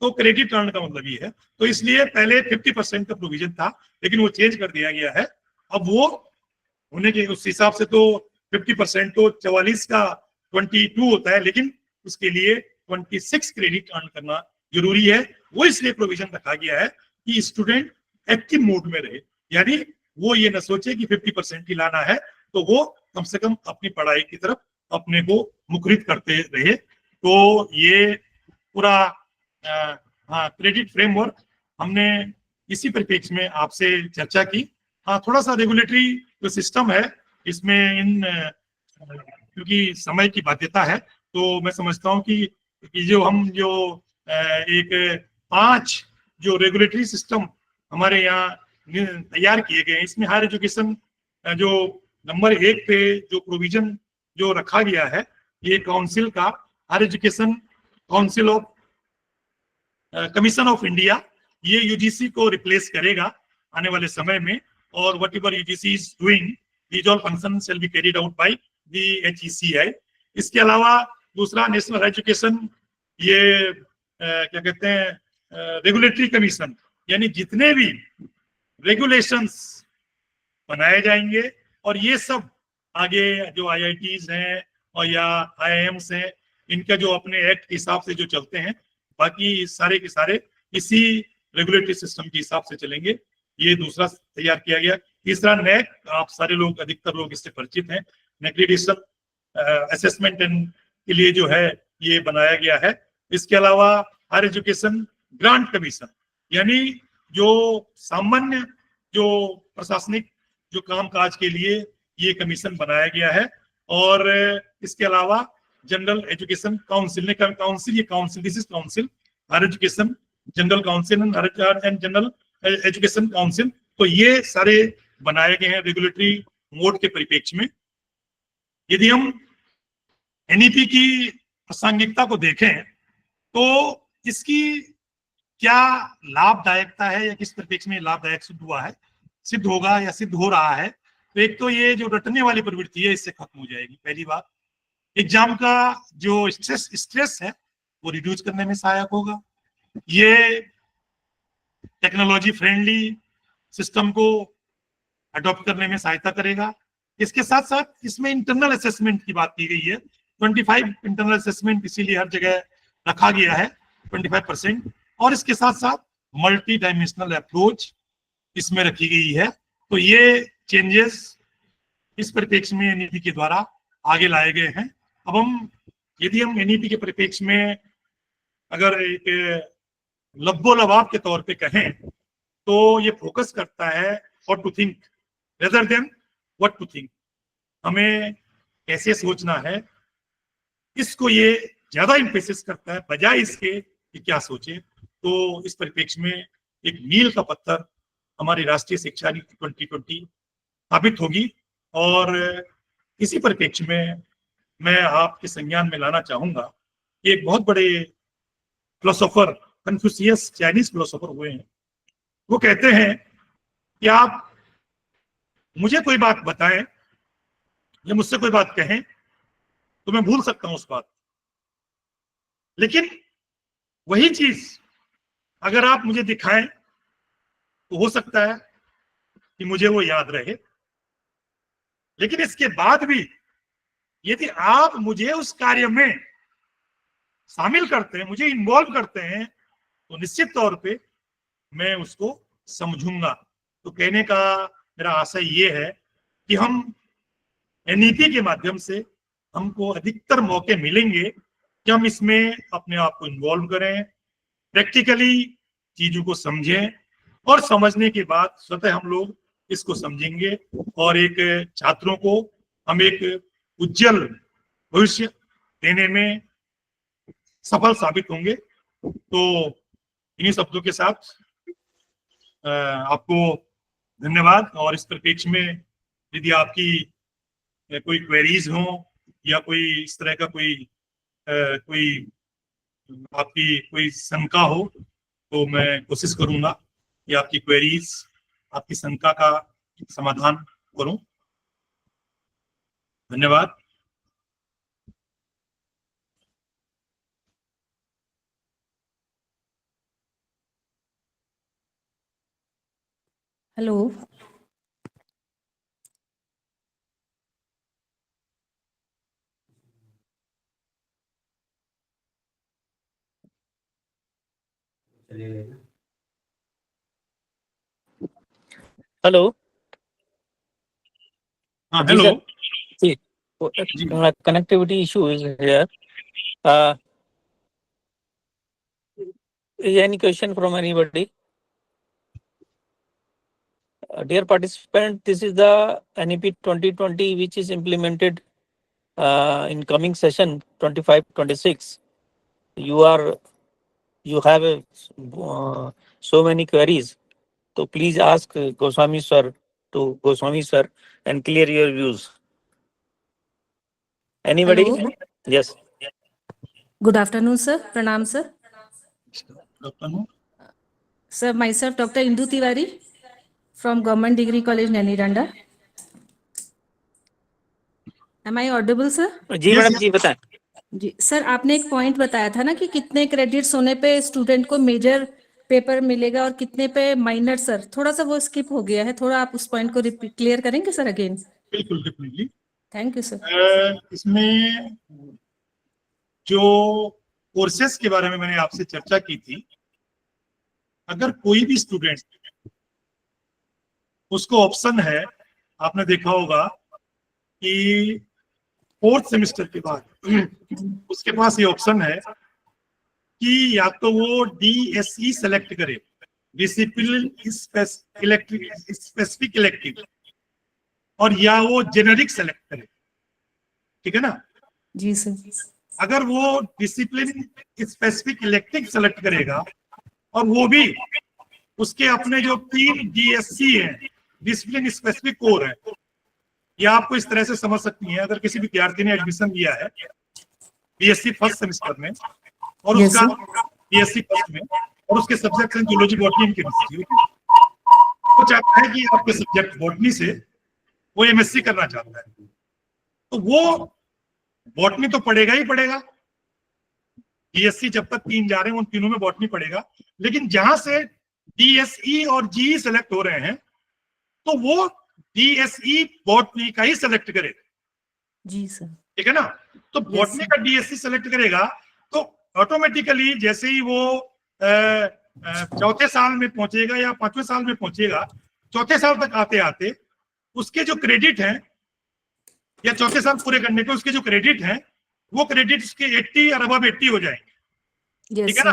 तो क्रेडिट अर्न का मतलब ये है। तो इसलिए पहले 50% का प्रोविजन था, लेकिन वो चेंज कर दिया गया है। अब वो होने के उस हिसाब से तो 50% तो 44 का 22 होता है, लेकिन उसके लिए 26 क्रेडिट अर्न करना जरूरी है। वो इसलिए प्रोविजन रखा गया है कि स्टूडेंट एक्टिव मोड में रहे, यानी वो ये न सोचे कि 50% ही लाना है, तो वो कम से कम अपनी पढ़ाई की तरफ अपने को मुखरित करते रहे। तो ये पूरा क्रेडिट फ्रेमवर्क हमने इसी परिप्रेक्ष्य में आपसे चर्चा की। थोड़ा सा रेगुलेटरी जो सिस्टम है इसमें क्योंकि समय की बाध्यता है, तो मैं समझता हूं कि जो हम एक 5 जो रेगुलेटरी सिस्टम हमारे यहाँ तैयार किए गए हैं, इसमें हायर एजुकेशन जो नंबर 1 पे जो प्रोविजन जो रखा गया है, ये काउंसिल का, higher education council of commission of India, ये यूजीसी को रिप्लेस करेगा आने वाले समय में। और whatever UGC is doing, these all function shall be carried out by the HECI। इसके अलावा दूसरा नेशनल एजुकेशन, ये क्या कहते हैं, रेगुलेटरी कमीशन, यानी जितने भी रेगुलेशंस बनाए जाएंगे और ये सब आगे जो IITs हैं और या IIMs हैं, इनका जो अपने एक्ट के हिसाब से जो चलते हैं, बाकी सारे के सारे इसी रेगुलेटरी सिस्टम के हिसाब से चलेंगे। ये दूसरा तैयार किया गया। तीसरा नेक, आप सारे लोग, अधिकतर लोग इससे परिचित हैं, नेक्रेडिशन असेसमेंट के लिए जो है ये बनाया गया है। इसके अलावा हायर एजुकेशन ग्रांट कमीशन, यानी जो सामान्य जो प्रशासनिक जो कामकाज के लिए ये कमीशन बनाया गया है। और इसके अलावा जनरल एजुकेशन काउंसिल ने काउंसिल, ये council, this is council, higher education general council and general education council. तो ये सारे बनाए गए हैं रेगुलेटरी मोड के परिप्रेक्ष्य में। यदि हम एनईपी की प्रासंगिकता को देखें तो इसकी क्या लाभदायकता है या किस परिप्रेक्ष्य में लाभदायक सिद्ध हुआ है, सिद्ध होगा या सिद्ध हो रहा है। तो एक तो ये जो रटने वाली प्रवृत्ति है, इससे खत्म हो जाएगी। पहली बात, एग्जाम का जो स्ट्रेस है वो रिड्यूस करने में सहायक होगा। ये टेक्नोलॉजी फ्रेंडली सिस्टम को अडॉप्ट करने में सहायता करेगा। इसके साथ साथ इसमें इंटरनल असेसमेंट की बात की गई है, 25 इंटरनल असेसमेंट इसीलिए हर जगह रखा गया है 25%। और इसके साथ साथ मल्टी डायमेंशनल अप्रोच इसमें रखी गई है। तो ये चेंजेस इस परिप्रेक्ष्य में एनईपी के द्वारा आगे लाए गए हैं। अब यदि हम एनईपी के परिप्रेक्ष्य में अगर एक लब्बो-लबाब के तौर पे कहें तो ये फोकस करता है what to think rather than what to think. हमें कैसे सोचना है, इसको ये ज्यादा इम्फेसिस करता है बजाय इसके कि क्या सोचे। तो इस परिप्रेक्ष्य में एक मील का पत्थर हमारी राष्ट्रीय शिक्षा नीति 2020 साबित होगी। और इसी परिप्रेक्ष्य में मैं आपके संज्ञान में लाना चाहूंगा कि एक बहुत बड़े फिलोसोफर कन्फ्यूशियस चाइनीज फिलोसोफर हुए हैं। वो कहते हैं कि आप मुझे कोई बात बताएं या मुझसे कोई बात कहें तो मैं भूल सकता हूं उस बात, लेकिन वही चीज अगर आप मुझे दिखाएं तो हो सकता है कि मुझे वो याद रहे। लेकिन इसके बाद भी यदि आप मुझे उस कार्य में शामिल करते हैं, मुझे इन्वॉल्व करते हैं, तो निश्चित तौर पे मैं उसको समझूंगा। तो कहने का मेरा आशय ये है कि हम एनईपी के माध्यम से हमको अधिकतर मौके मिलेंगे कि हम इसमें अपने आप को इन्वॉल्व करें, प्रैक्टिकली चीजों को समझें, और समझने के बाद स्वतः हम लोग इसको समझेंगे और एक छात्रों को हम एक उज्जवल भविष्य देने में सफल साबित होंगे। तो इन्हीं शब्दों के साथ आपको धन्यवाद। और इस परिप्रेक्ष्य में यदि आपकी कोई क्वेरीज हो या कोई इस तरह का कोई आपकी कोई शंका हो तो मैं कोशिश करूंगा कि आपकी क्वेरीज, आपकी शंका का समाधान करूं। धन्यवाद।
हेलो।
Hello.
हाँ,
Ji
हेलो
sir. See,
जी।
connectivity issue is here. Uh, is any question from anybody? Dear participant, this is the NEP 2020 which is implemented in coming session 25-26. You have so many queries. So please ask Goswami sir and clear your views. Anybody?
Hello.
Yes.
Good afternoon, sir. Pranam, sir.
Doctor
Sir, myself, Dr. Indu Tiwari from Government Degree College, Nainiranda. Am I audible, sir?
जी madam जी बताएं।
जी sir, आपने एक point बताया था ना कि कितने क्रेडिट्स होने पे स्टूडेंट को मेजर पेपर मिलेगा और कितने पे माइनर। सर थोड़ा सा वो स्किप हो गया है, थोड़ा आप उस पॉइंट को क्लियर करेंगे सर अगेन?
बिल्कुल डेफिनेटली।
Thank you sir.
इसमें जो कोर्सेस के बारे में मैंने आपसे चर्चा की थी, अगर कोई भी स्टूडेंट, उसको ऑप्शन है, आपने देखा होगा कि 4th सेमेस्टर के बाद उसके पास ये ऑप्शन है कि या तो वो DSE सेलेक्ट करे, डिसिप्लिन स्पेसिफिक इलेक्टिव, और या वो जेनेरिक सेलेक्ट करे। ठीक है ना?
जी सर।
अगर वो डिसिप्लिन स्पेसिफिक इलेक्टिव सेलेक्ट करेगा और वो भी उसके अपने जो 3 DSC है, डिसिप्लिन स्पेसिफिक कोर है, या आपको इस तरह से समझ सकती हैं, अगर किसी विद्यार्थी ने एडमिशन लिया है BSc फर्स्ट सेमेस्टर में और
Yes,
उसका
sir.
BSc फर्स्ट में और उसके सब्जेक्ट हैं जूलॉजी, बॉटनी एंड केमिस्ट्री, तो चाहता है कि आपके सब्जेक्ट बॉटनी से वो MSc करना चाहता है, तो वो बॉटनी तो पढ़ेगा ही पढ़ेगा। BSc जब तक 3 जा रहे हैं उन तीनों में बॉटनी पढ़ेगा, लेकिन जहां से DSE और GE सेलेक्ट हो रहे हैं तो वो DSE बॉटनी का ही सेलेक्ट करेगा।
जी सर।
ठीक है ना? तो बॉटनी का DSC सेलेक्ट करेगा तो ऑटोमेटिकली जैसे ही वो चौथे साल में पहुंचेगा या 5वें साल में पहुंचेगा, चौथे साल तक आते आते उसके जो क्रेडिट हैं, या चौथे साल पूरे करने पे उसके जो क्रेडिट हैं, वो क्रेडिट उसके 80 और अबव 80 हो जाएंगे। ठीक है ना?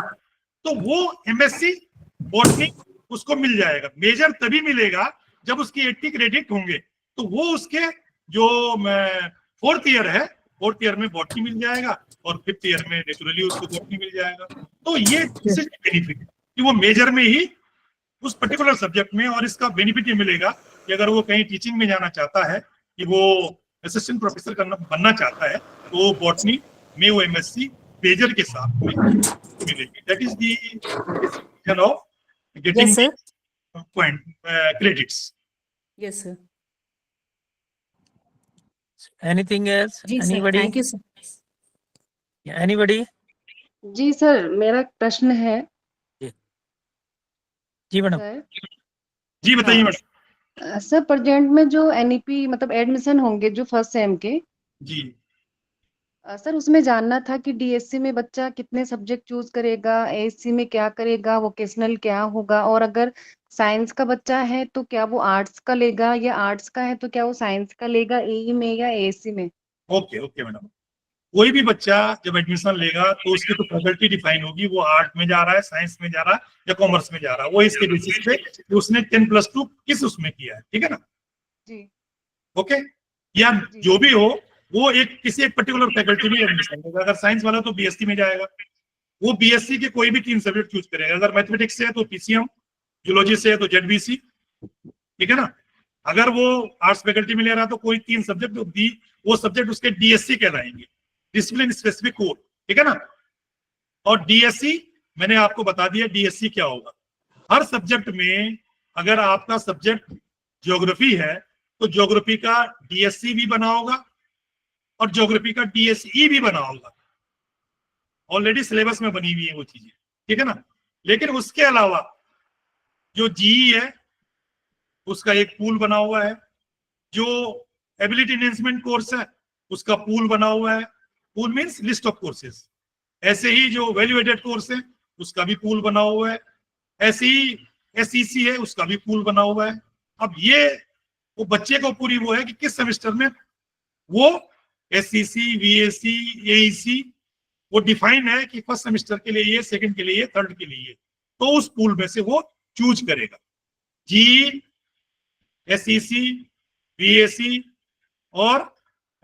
तो वो MSc बॉटनी उसको मिल जाएगा। मेजर तभी मिलेगा जब उसकी 80 क्रेडिट होंगे, तो वो उसके जो 4th ईयर है फोर्थ ईयर में बॉटनी मिल जाएगा और फिफ्थ ईयर में नेचुरली उसको बॉटनी मिल जाएगा। तो ये बेनिफिट है कि वो मेजर में ही उस पर्टिकुलर सब्जेक्ट में, और इसका बेनिफिट ये मिलेगा कि अगर वो कहीं टीचिंग में जाना चाहता है, कि वो असिस्टेंट प्रोफेसर बनना चाहता है, तो बॉटनी में वो एमएससी मेजर के साथ में मिलेगी। That is the of getting point credits.
Yes sir.
Anything else?
जी sir,
Anybody?
Thank you sir.
Anybody?
जी सर, मेरा प्रश्न है
जी मैडम।
सर।
जी बताइए
हाँ।
मैडम।
सर प्रेजेंट में जो एनईपी मतलब एडमिशन होंगे जो फर्स्ट सेम के,
जी
सर उसमें जानना था कि डीएससी में बच्चा कितने सब्जेक्ट चूज करेगा, एएससी में क्या करेगा, वोकेशनल क्या होगा, और अगर साइंस का बच्चा है तो क्या वो आर्ट्स का लेगा, या आर्ट्स का है तो क्या वो साइंस का लेगा एई में या एएससी में?
Okay okay madam. कोई भी बच्चा जब एडमिशन लेगा तो उसकी तो फैकल्टी डिफाइन होगी, वो आर्ट में जा रहा है, साइंस में जा रहा है या कॉमर्स में जा रहा है, वो इसके बेसिस पे कि उसने 10+2 किस उसमें किया है, ठीक है ना।
जी
ओके, या
जी।
जो भी हो वो किसी एक पर्टिकुलर फैकल्टी में एडमिशन लेगा। अगर साइंस वाला तो बीएससी में जाएगा, वो बीएससी के कोई भी 3 सब्जेक्ट चूज करेगा। अगर मैथमेटिक्स से है तो पीसीएम, जूलॉजी से है तो जेडबीसी, ठीक है ना। अगर वो आर्ट्स फैकल्टी में ले रहा है तो कोई 3 सब्जेक्ट, वो सब्जेक्ट उसके डीएससी कहलाएंगे, डिसिप्लिन स्पेसिफिक कोर, ठीक है ना। और डीएससी मैंने आपको बता दिया डीएससी क्या होगा। हर सब्जेक्ट में अगर आपका सब्जेक्ट ज्योग्राफी है तो ज्योग्राफी का डीएससी भी बना होगा और ज्योग्राफी का डीएसई भी बना होगा। ऑलरेडी सिलेबस में बनी हुई है वो चीजें, ठीक है ना। लेकिन उसके अलावा जो जीई है उसका एक पूल बना हुआ है, जो एबिलिटी एनहेंसमेंट कोर्स है उसका पूल बना हुआ है। Pool means list of courses. ऐसे ही जो वैल्यू एडेड कोर्स है उसका भी पूल बना हुआ है। ऐसे ही एसईसी है उसका भी पूल बना हुआ है। अब ये वो बच्चे को पूरी वो है कि किस सेमेस्टर में वो एसईसी, वीएसी, एईसी वो डिफाइन है कि फर्स्ट सेमेस्टर के लिए ये, सेकंड के लिए ये, थर्ड के लिए ये, तो उस पूल में से वो चूज करेगा। जी, एसईसी, वीएसी और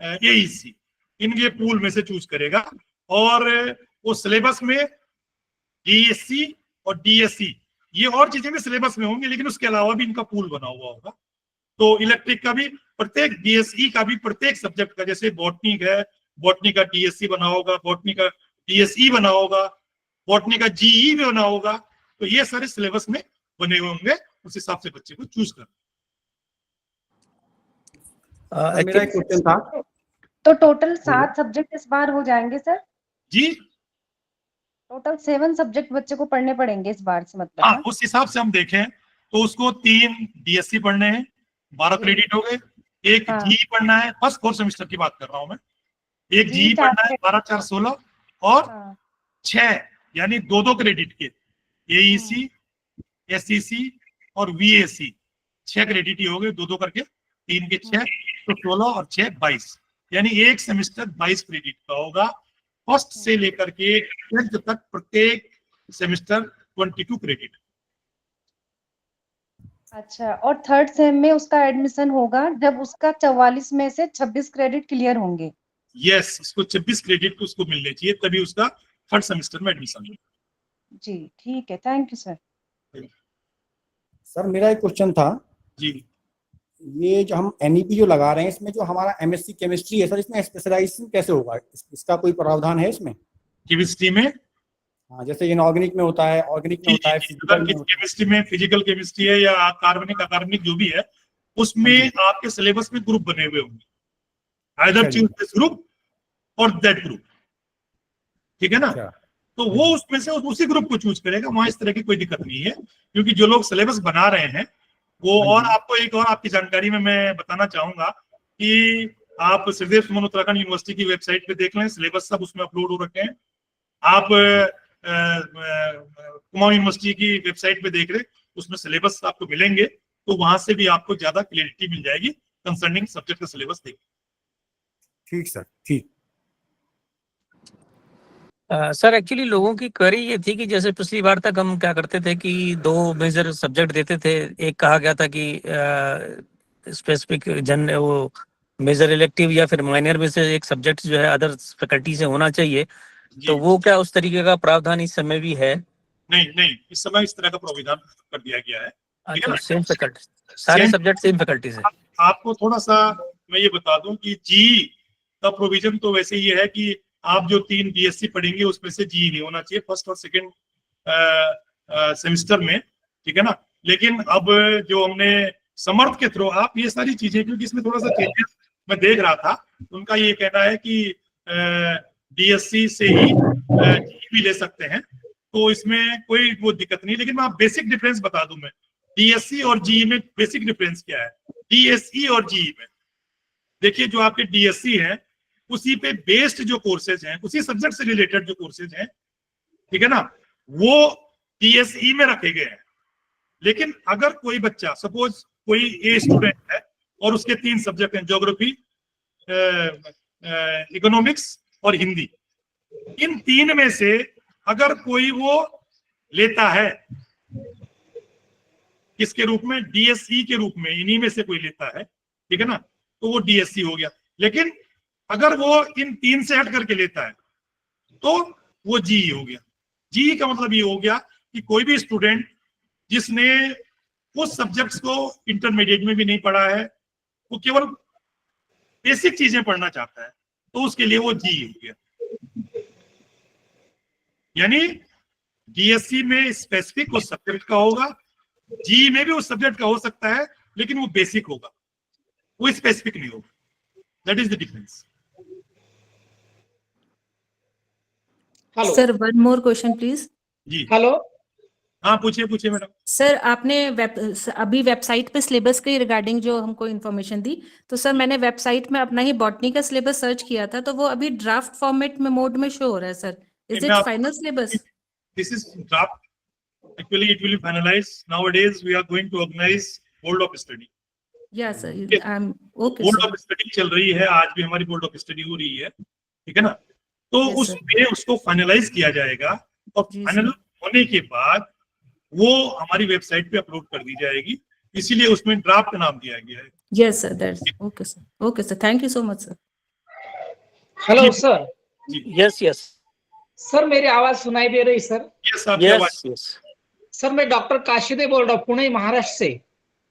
एईसी, इनके पूल में से चूज करेगा। और वो सिलेबस में डीएससी और डीएससी ये और चीजें भी सिलेबस में होंगी, लेकिन उसके अलावा भी इनका पूल बना हुआ होगा। तो इलेक्ट्रिक का भी, प्रत्येक डीएसई का भी प्रत्येक सब्जेक्ट का, जैसे बॉटनी है, बॉटनी का डीएससी बना होगा, बॉटनी का डीएसई बना होगा, बॉटनी का जीई भी बना होगा। तो ये सारे सिलेबस में बने हुए होंगे, उस हिसाब से बच्चे को चूज करना।
मेरा एक क्वेश्चन था।
तो टोटल 7 सब्जेक्ट इस बार हो जाएंगे सर?
जी
टोटल 7 सब्जेक्ट बच्चे को पढ़ने पड़ेंगे इस बार से मतलब?
हाँ, उस हिसाब से हम देखें तो उसको 3 डीएससी पढ़ने हैं, 12 क्रेडिट हो गए। एक
हाँ।
जीई पढ़ना है, फर्स्ट 4 सेमेस्टर की बात कर रहा हूं मैं। एक
जी,
जीई पढ़ना है 12 4 16 और
हाँ।
6 यानी 2-2 क्रेडिट के एईसी, एसईसी और वीएसी 6 क्रेडिट ही हो गए, 2-2 करके 3 के 6 तो 16 और 6 22, यानी एक सेमेस्टर 22 क्रेडिट का होगा। फर्स्ट से लेकर के 10th तक प्रत्येक सेमेस्टर 22 क्रेडिट।
अच्छा, और थर्ड सेम में उसका एडमिशन होगा जब उसका 44 में से 26 क्रेडिट क्लियर होंगे?
यस, उसको 26 क्रेडिट उसको मिलने चाहिए, तभी उसका थर्ड सेमेस्टर में एडमिशन होगा।
जी ठीक है, थैंक यू सर।
सर मेरा एक क्वेश्चन था।
जी,
ये जो हम एनईपी जो लगा रहे हैं, इसमें जो हमारा एमएससी केमिस्ट्री है सर, इसमें स्पेशलाइजेशन कैसे होगा? इसका कोई प्रावधान है इसमें?
केमिस्ट्री में,
हाँ, जैसे इनऑर्गेनिक में होता है, ऑर्गेनिक में होता है, फिजिकल में होता
केमिस्ट्री में फिजिकल केमिस्ट्री है या कार्बनिक अकार्बनिक जो भी है, उसमें आपके सिलेबस में ग्रुप बने हुए होंगे, आइदर चूज दिस ग्रुप और दैट ग्रुप, ठीक है ना।
अच्छा।
तो वो उसमें से उसी ग्रुप को चूज करेगा, वहां इस तरह की कोई दिक्कत नहीं है, क्योंकि जो लोग सिलेबस बना रहे हैं वो, और आपको एक और आपकी जानकारी में मैं बताना चाहूंगा कि आप श्रीदेव सुमन उत्तराखंड यूनिवर्सिटी की वेबसाइट पे देख लें, सिलेबस सब उसमें अपलोड हो रखे हैं। आप कुमाऊं यूनिवर्सिटी की वेबसाइट पे देख रहे, उसमें सिलेबस आपको मिलेंगे, तो वहां से भी आपको ज्यादा क्लियरिटी मिल जाएगी कंसर्निंग सब्जेक्ट का सिलेबस देख।
ठीक सर, ठीक।
सर एक्चुअली लोगों की क्वेरी ये थी कि जैसे पिछली बार तक हम क्या करते थे कि 2 मेजर सब्जेक्ट देते थे। एक कहा गया था कि स्पेसिफिक वो मेजर इलेक्टिव या फिर माइनर में से एक सब्जेक्ट जो है अदर फैकल्टी से होना चाहिए,
जी,
तो वो क्या उस तरीके का प्रावधान इस समय भी है?
नहीं नहीं, इस समय इस तरह का प्रावधान कर दिया गया है, ठीक है
अच्छा,
ना।
सेम फैकल्टी, सारे
Same-
सब्जेक्ट सेम फैकल्टी से।
आपको थोड़ा सा मैं ये बता दूं कि जी का प्रोविजन तो वैसे ये है कि आप जो 3 DSC पढ़ेंगे उसमें से जी नहीं होना चाहिए फर्स्ट और सेकंड सेमेस्टर में, ठीक है ना। लेकिन अब जो हमने समर्थ के थ्रू आप ये सारी चीजें, क्योंकि इसमें थोड़ा सा चेंजेस मैं देख रहा था, उनका ये कहना है कि DSC से ही जी भी ले सकते हैं, तो इसमें कोई वो दिक्कत नहीं। लेकिन मैं बेसिक डिफरेंस बता दूं, मैं DSC और जीई में बेसिक डिफरेंस क्या है। DSE और जीई में देखिए, जो आपके DSC है उसी पे बेस्ड जो कोर्सेज हैं, उसी सब्जेक्ट से रिलेटेड जो कोर्सेज हैं, ठीक है ना, वो DSE में रखे गए हैं। लेकिन अगर कोई बच्चा, सपोज कोई ए स्टूडेंट है और उसके 3 सब्जेक्ट हैं, ज्योग्राफी, इकोनॉमिक्स और हिंदी, इन 3 में से अगर कोई वो लेता है किसके रूप में, DSE के रूप में, इन्हीं में से कोई लेता है, ठीक है ना, तो वो DSC हो गया। लेकिन अगर वो इन 3 से हट करके लेता है तो वो जीई हो गया। जीई का मतलब ये हो गया कि कोई भी स्टूडेंट जिसने उस सब्जेक्ट्स को इंटरमीडिएट में भी नहीं पढ़ा है, वो केवल बेसिक चीजें पढ़ना चाहता है, तो उसके लिए वो जीई हो गया। यानी DSC में स्पेसिफिक उस सब्जेक्ट का होगा, जीई में भी उस सब्जेक्ट का हो सकता है, लेकिन वो बेसिक होगा, वो स्पेसिफिक नहीं होगा। That is the difference.
Hello
sir one more question please.
जी
हेलो
हाँ, पूछिए पूछिए मैडम।
सर आपने अभी वेबसाइट पे सिलेबस के रिगार्डिंग जो हमको इन्फॉर्मेशन दी, तो सर मैंने वेबसाइट में अपना ही बॉटनी का सिलेबस सर्च किया था, तो वो अभी ड्राफ्ट फॉर्मेट में मोड में शो हो रहा है sir. Is it final syllabus?
This is draft. Actually, it will be finalized. Nowadays, we are going to organize board of study.
या sir
Yes.
I am okay
board
sir.
Of study चल रही है, आज भी हमारी board of study हो रही है, ठीक है ना। तो
Yes, sir.
उसमें उसको फाइनलाइज किया जाएगा और
जी,
फाइनल
sir.
होने के बाद वो हमारी वेबसाइट पे अपलोड कर दी जाएगी, इसीलिए उसमें ड्राफ्ट नाम दिया गया है।
Yes sir, that's okay sir. Okay sir, thank you so much sir.
Hello
जी।
सर।
यस यस
सर मेरी आवाज सुनाई दे रही सर?
यस, आपकी आवाज।
Yes yes.
सर मैं डॉक्टर काशिदे बोल रहा हूँ, पुणे महाराष्ट्र से।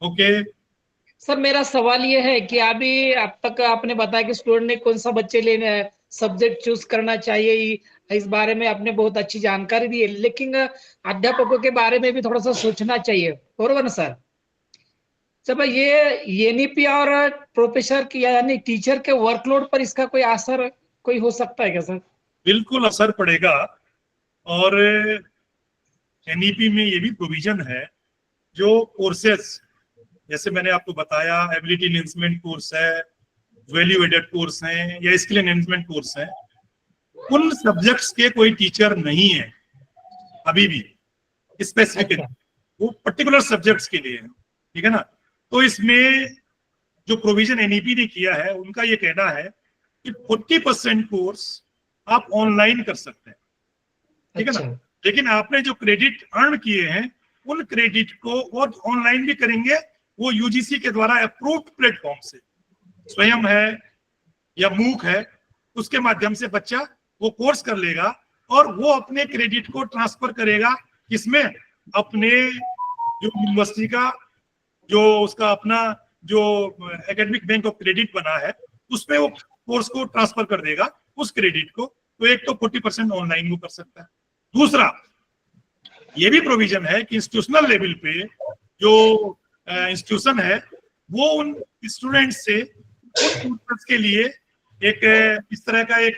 ओके,
सर मेरा सवाल ये है कि अभी अब तक आपने बताया कि स्टूडेंट ने कौन सा बच्चे लेने सब्जेक्ट चूज करना चाहिए, इस बारे में आपने बहुत अच्छी जानकारी दी है, लेकिन अध्यापकों के बारे में भी थोड़ा सा सोचना चाहिए, बरोबर ना सर? जब ये एनईपी और प्रोफेसर की यानी टीचर के वर्कलोड पर इसका कोई असर कोई हो सकता है क्या सर?
बिल्कुल असर पड़ेगा। और एनईपी में ये भी प्रोविजन है, जो कोर्सेस जैसे मैंने आपको बताया, एबिलिटी एनहांसमेंट कोर्स है, वैल्यू एडेड कोर्स है या स्किल एनहांसमेंट कोर्स है, उन सब्जेक्ट्स के कोई टीचर नहीं है अभी भी स्पेसिफिकली, वो पर्टिकुलर सब्जेक्ट्स के लिए है, ठीक है ना। तो इसमें जो प्रोविजन एनईपी ने किया है, उनका ये कहना है कि 40% कोर्स आप ऑनलाइन कर सकते हैं, ठीक है ना। लेकिन आपने जो क्रेडिट अर्न किए हैं, उन क्रेडिट को वो ऑनलाइन भी करेंगे, वो यूजीसी के द्वारा अप्रूव्ड प्लेटफॉर्म से, स्वयं है या मूक है, उसके माध्यम से बच्चा वो कोर्स कर लेगा और वो अपने क्रेडिट को ट्रांसफर करेगा किसमें, अपने जो यूनिवर्सिटी का जो उसका अपना जो एकेडमिक बैंक ऑफ क्रेडिट बना है, उसमें वो कोर्स को ट्रांसफर कर देगा उस क्रेडिट को। तो एक तो 40% ऑनलाइन वो कर सकता है। दूसरा, ये भी प्रोविजन है कि इंस्टीट्यूशनल लेवल पे जो इंस्टीट्यूशन है, वो उन स्टूडेंट से उन कोर्स के लिए एक इस तरह का एक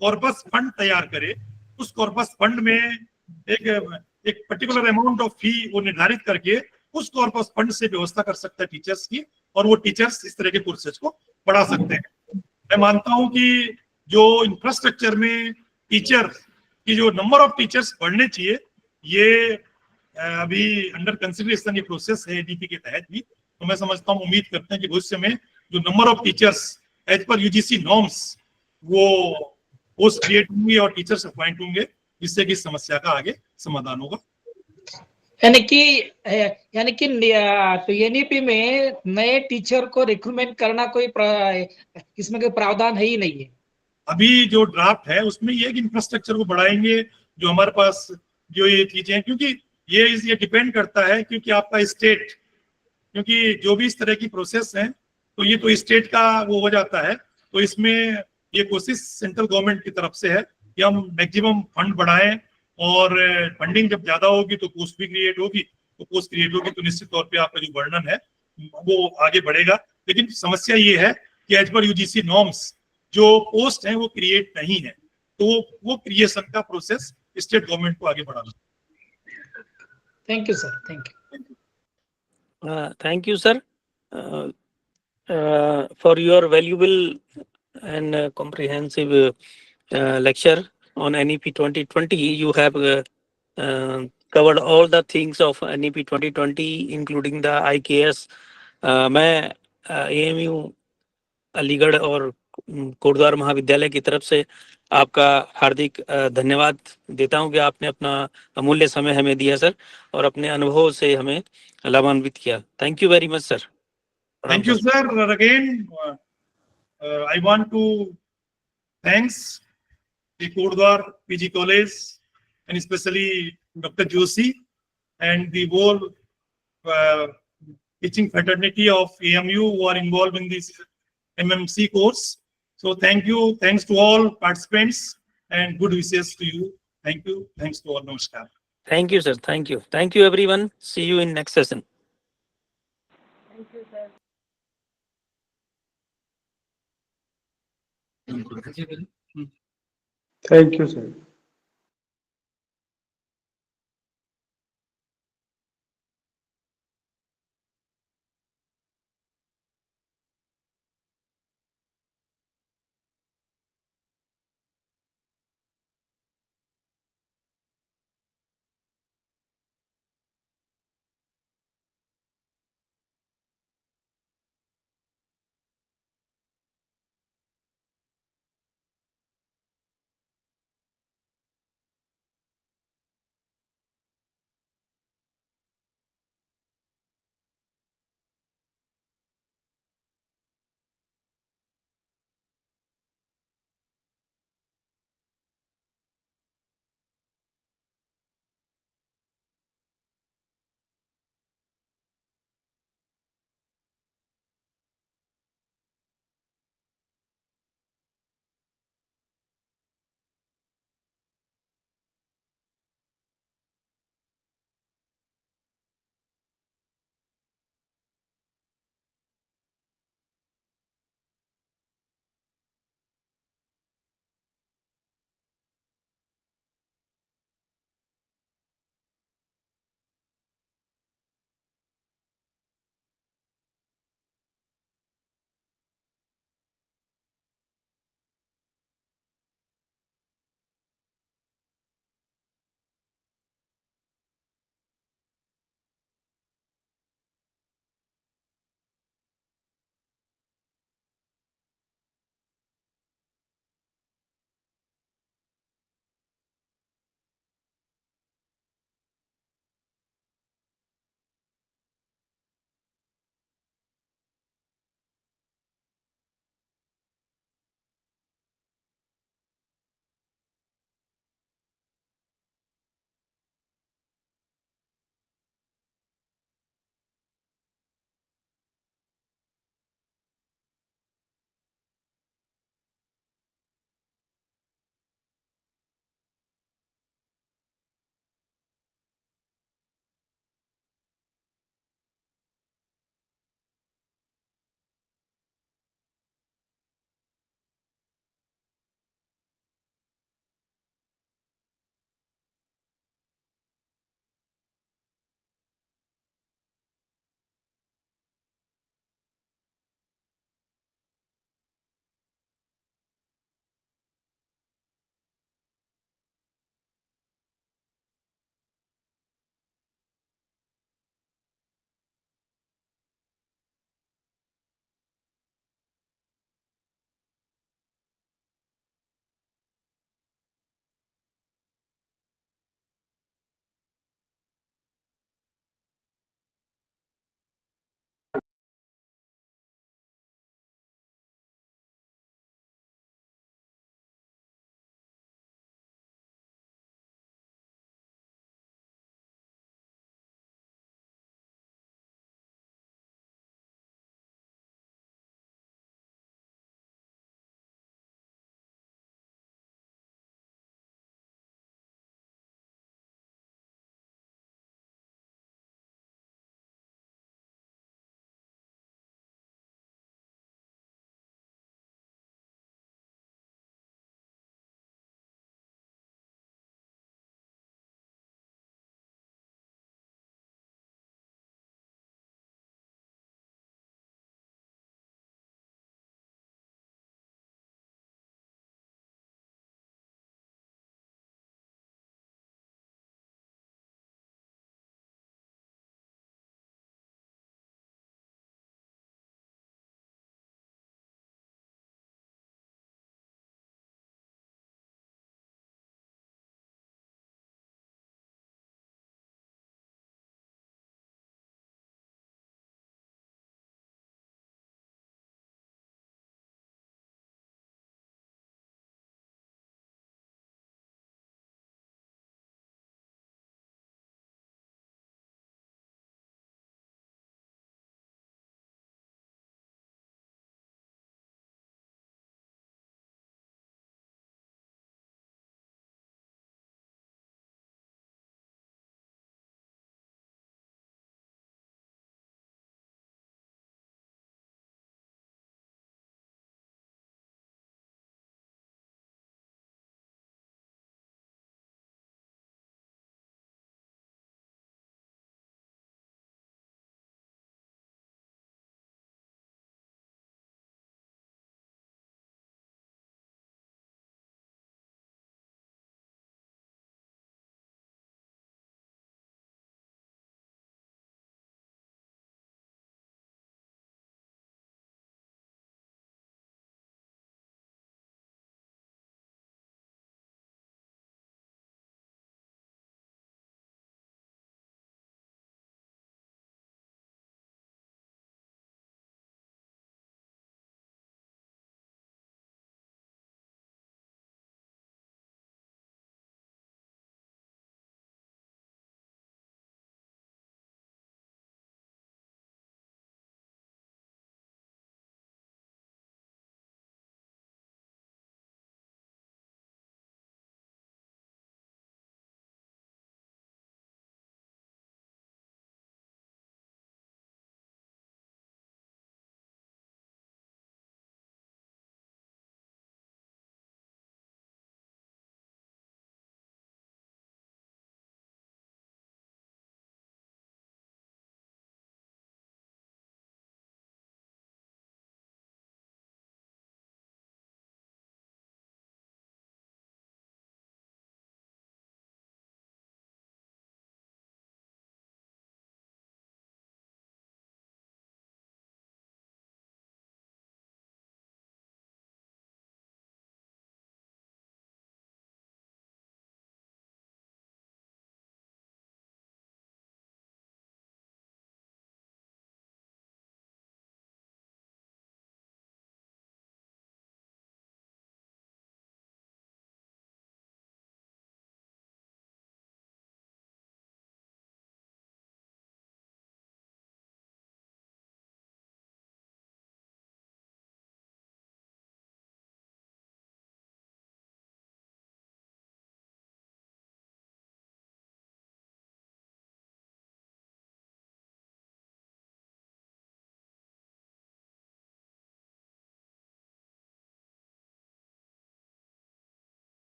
कॉर्पस फंड तैयार करे। उस कॉर्पस फंड में एक पर्टिकुलर अमाउंट ऑफ फी वो निर्धारित करके उस कॉर्पस फंड से व्यवस्था कर सकता है टीचर्स की, और वो टीचर्स इस तरह के कोर्सेज को पढ़ा सकते हैं। मैं मानता हूं कि जो इंफ्रास्ट्रक्चर में टीचर की जो नंबर ऑफ टीचर्स बढ़ने चाहिए, ये अभी अंडर कंसिडरेशन ये प्रोसेस है एडीपी के तहत भी। तो मैं समझता हूँ, उम्मीद करते हैं कि भविष्य में जो नंबर ऑफ टीचर्स एज पर यूजीसी नॉर्म्स वो पोस्ट क्रिएट होंगे और टीचर्स अपॉइंट होंगे, जिससे कि इस समस्या का आगे समाधान होगा।
यानी कि तो एनईपी में नए टीचर को रिक्रूटमेंट करना कोई इसमें कोई प्रावधान है ही नहीं है।
अभी जो ड्राफ्ट है उसमें ये इंफ्रास्ट्रक्चर को बढ़ाएंगे, जो हमारे पास जो ये चीजें हैं, क्योंकि ये डिपेंड करता है क्योंकि आपका स्टेट, क्योंकि जो भी इस तरह की प्रोसेस है तो ये तो स्टेट का वो हो जाता है। तो इसमें ये कोशिश सेंट्रल गवर्नमेंट की तरफ से है कि हम मैक्सिमम फंड बढ़ाएं, और फंडिंग जब ज्यादा होगी तो पोस्ट भी क्रिएट होगी, तो पोस्ट क्रिएट होगी तो निश्चित तौर पे आपका जो वर्णन है वो आगे बढ़ेगा। लेकिन समस्या ये है कि एज पर यूजीसी नॉर्म्स जो पोस्ट है वो क्रिएट नहीं है, तो वो क्रिएशन का प्रोसेस स्टेट गवर्नमेंट को आगे बढ़ाना।
Thank you sir, thank you.
Thank you, sir, for your valuable and comprehensive lecture on NEP 2020. You have covered all the things of NEP 2020, including the IKS. मैं AMU Aligarh और कोटद्वार महाविद्यालय की तरफ से आपका हार्दिक धन्यवाद देता हूं कि आपने अपना अमूल्य समय हमें दिया सर, और अपने अनुभव से हमें लाभान्वित किया। Thank you very much sir.
Thank you, sir. Again, I want to thanks the Kodwar PG College and especially Dr. Joshi and the whole teaching fraternity of AMU who are involved in this MMC course. So thank you. Thanks to all participants and good wishes to you. Thank you. Thanks to all. Namaskar.
Thank you, sir. Thank you. Thank you, everyone. See you in next session.
Thank you, sir.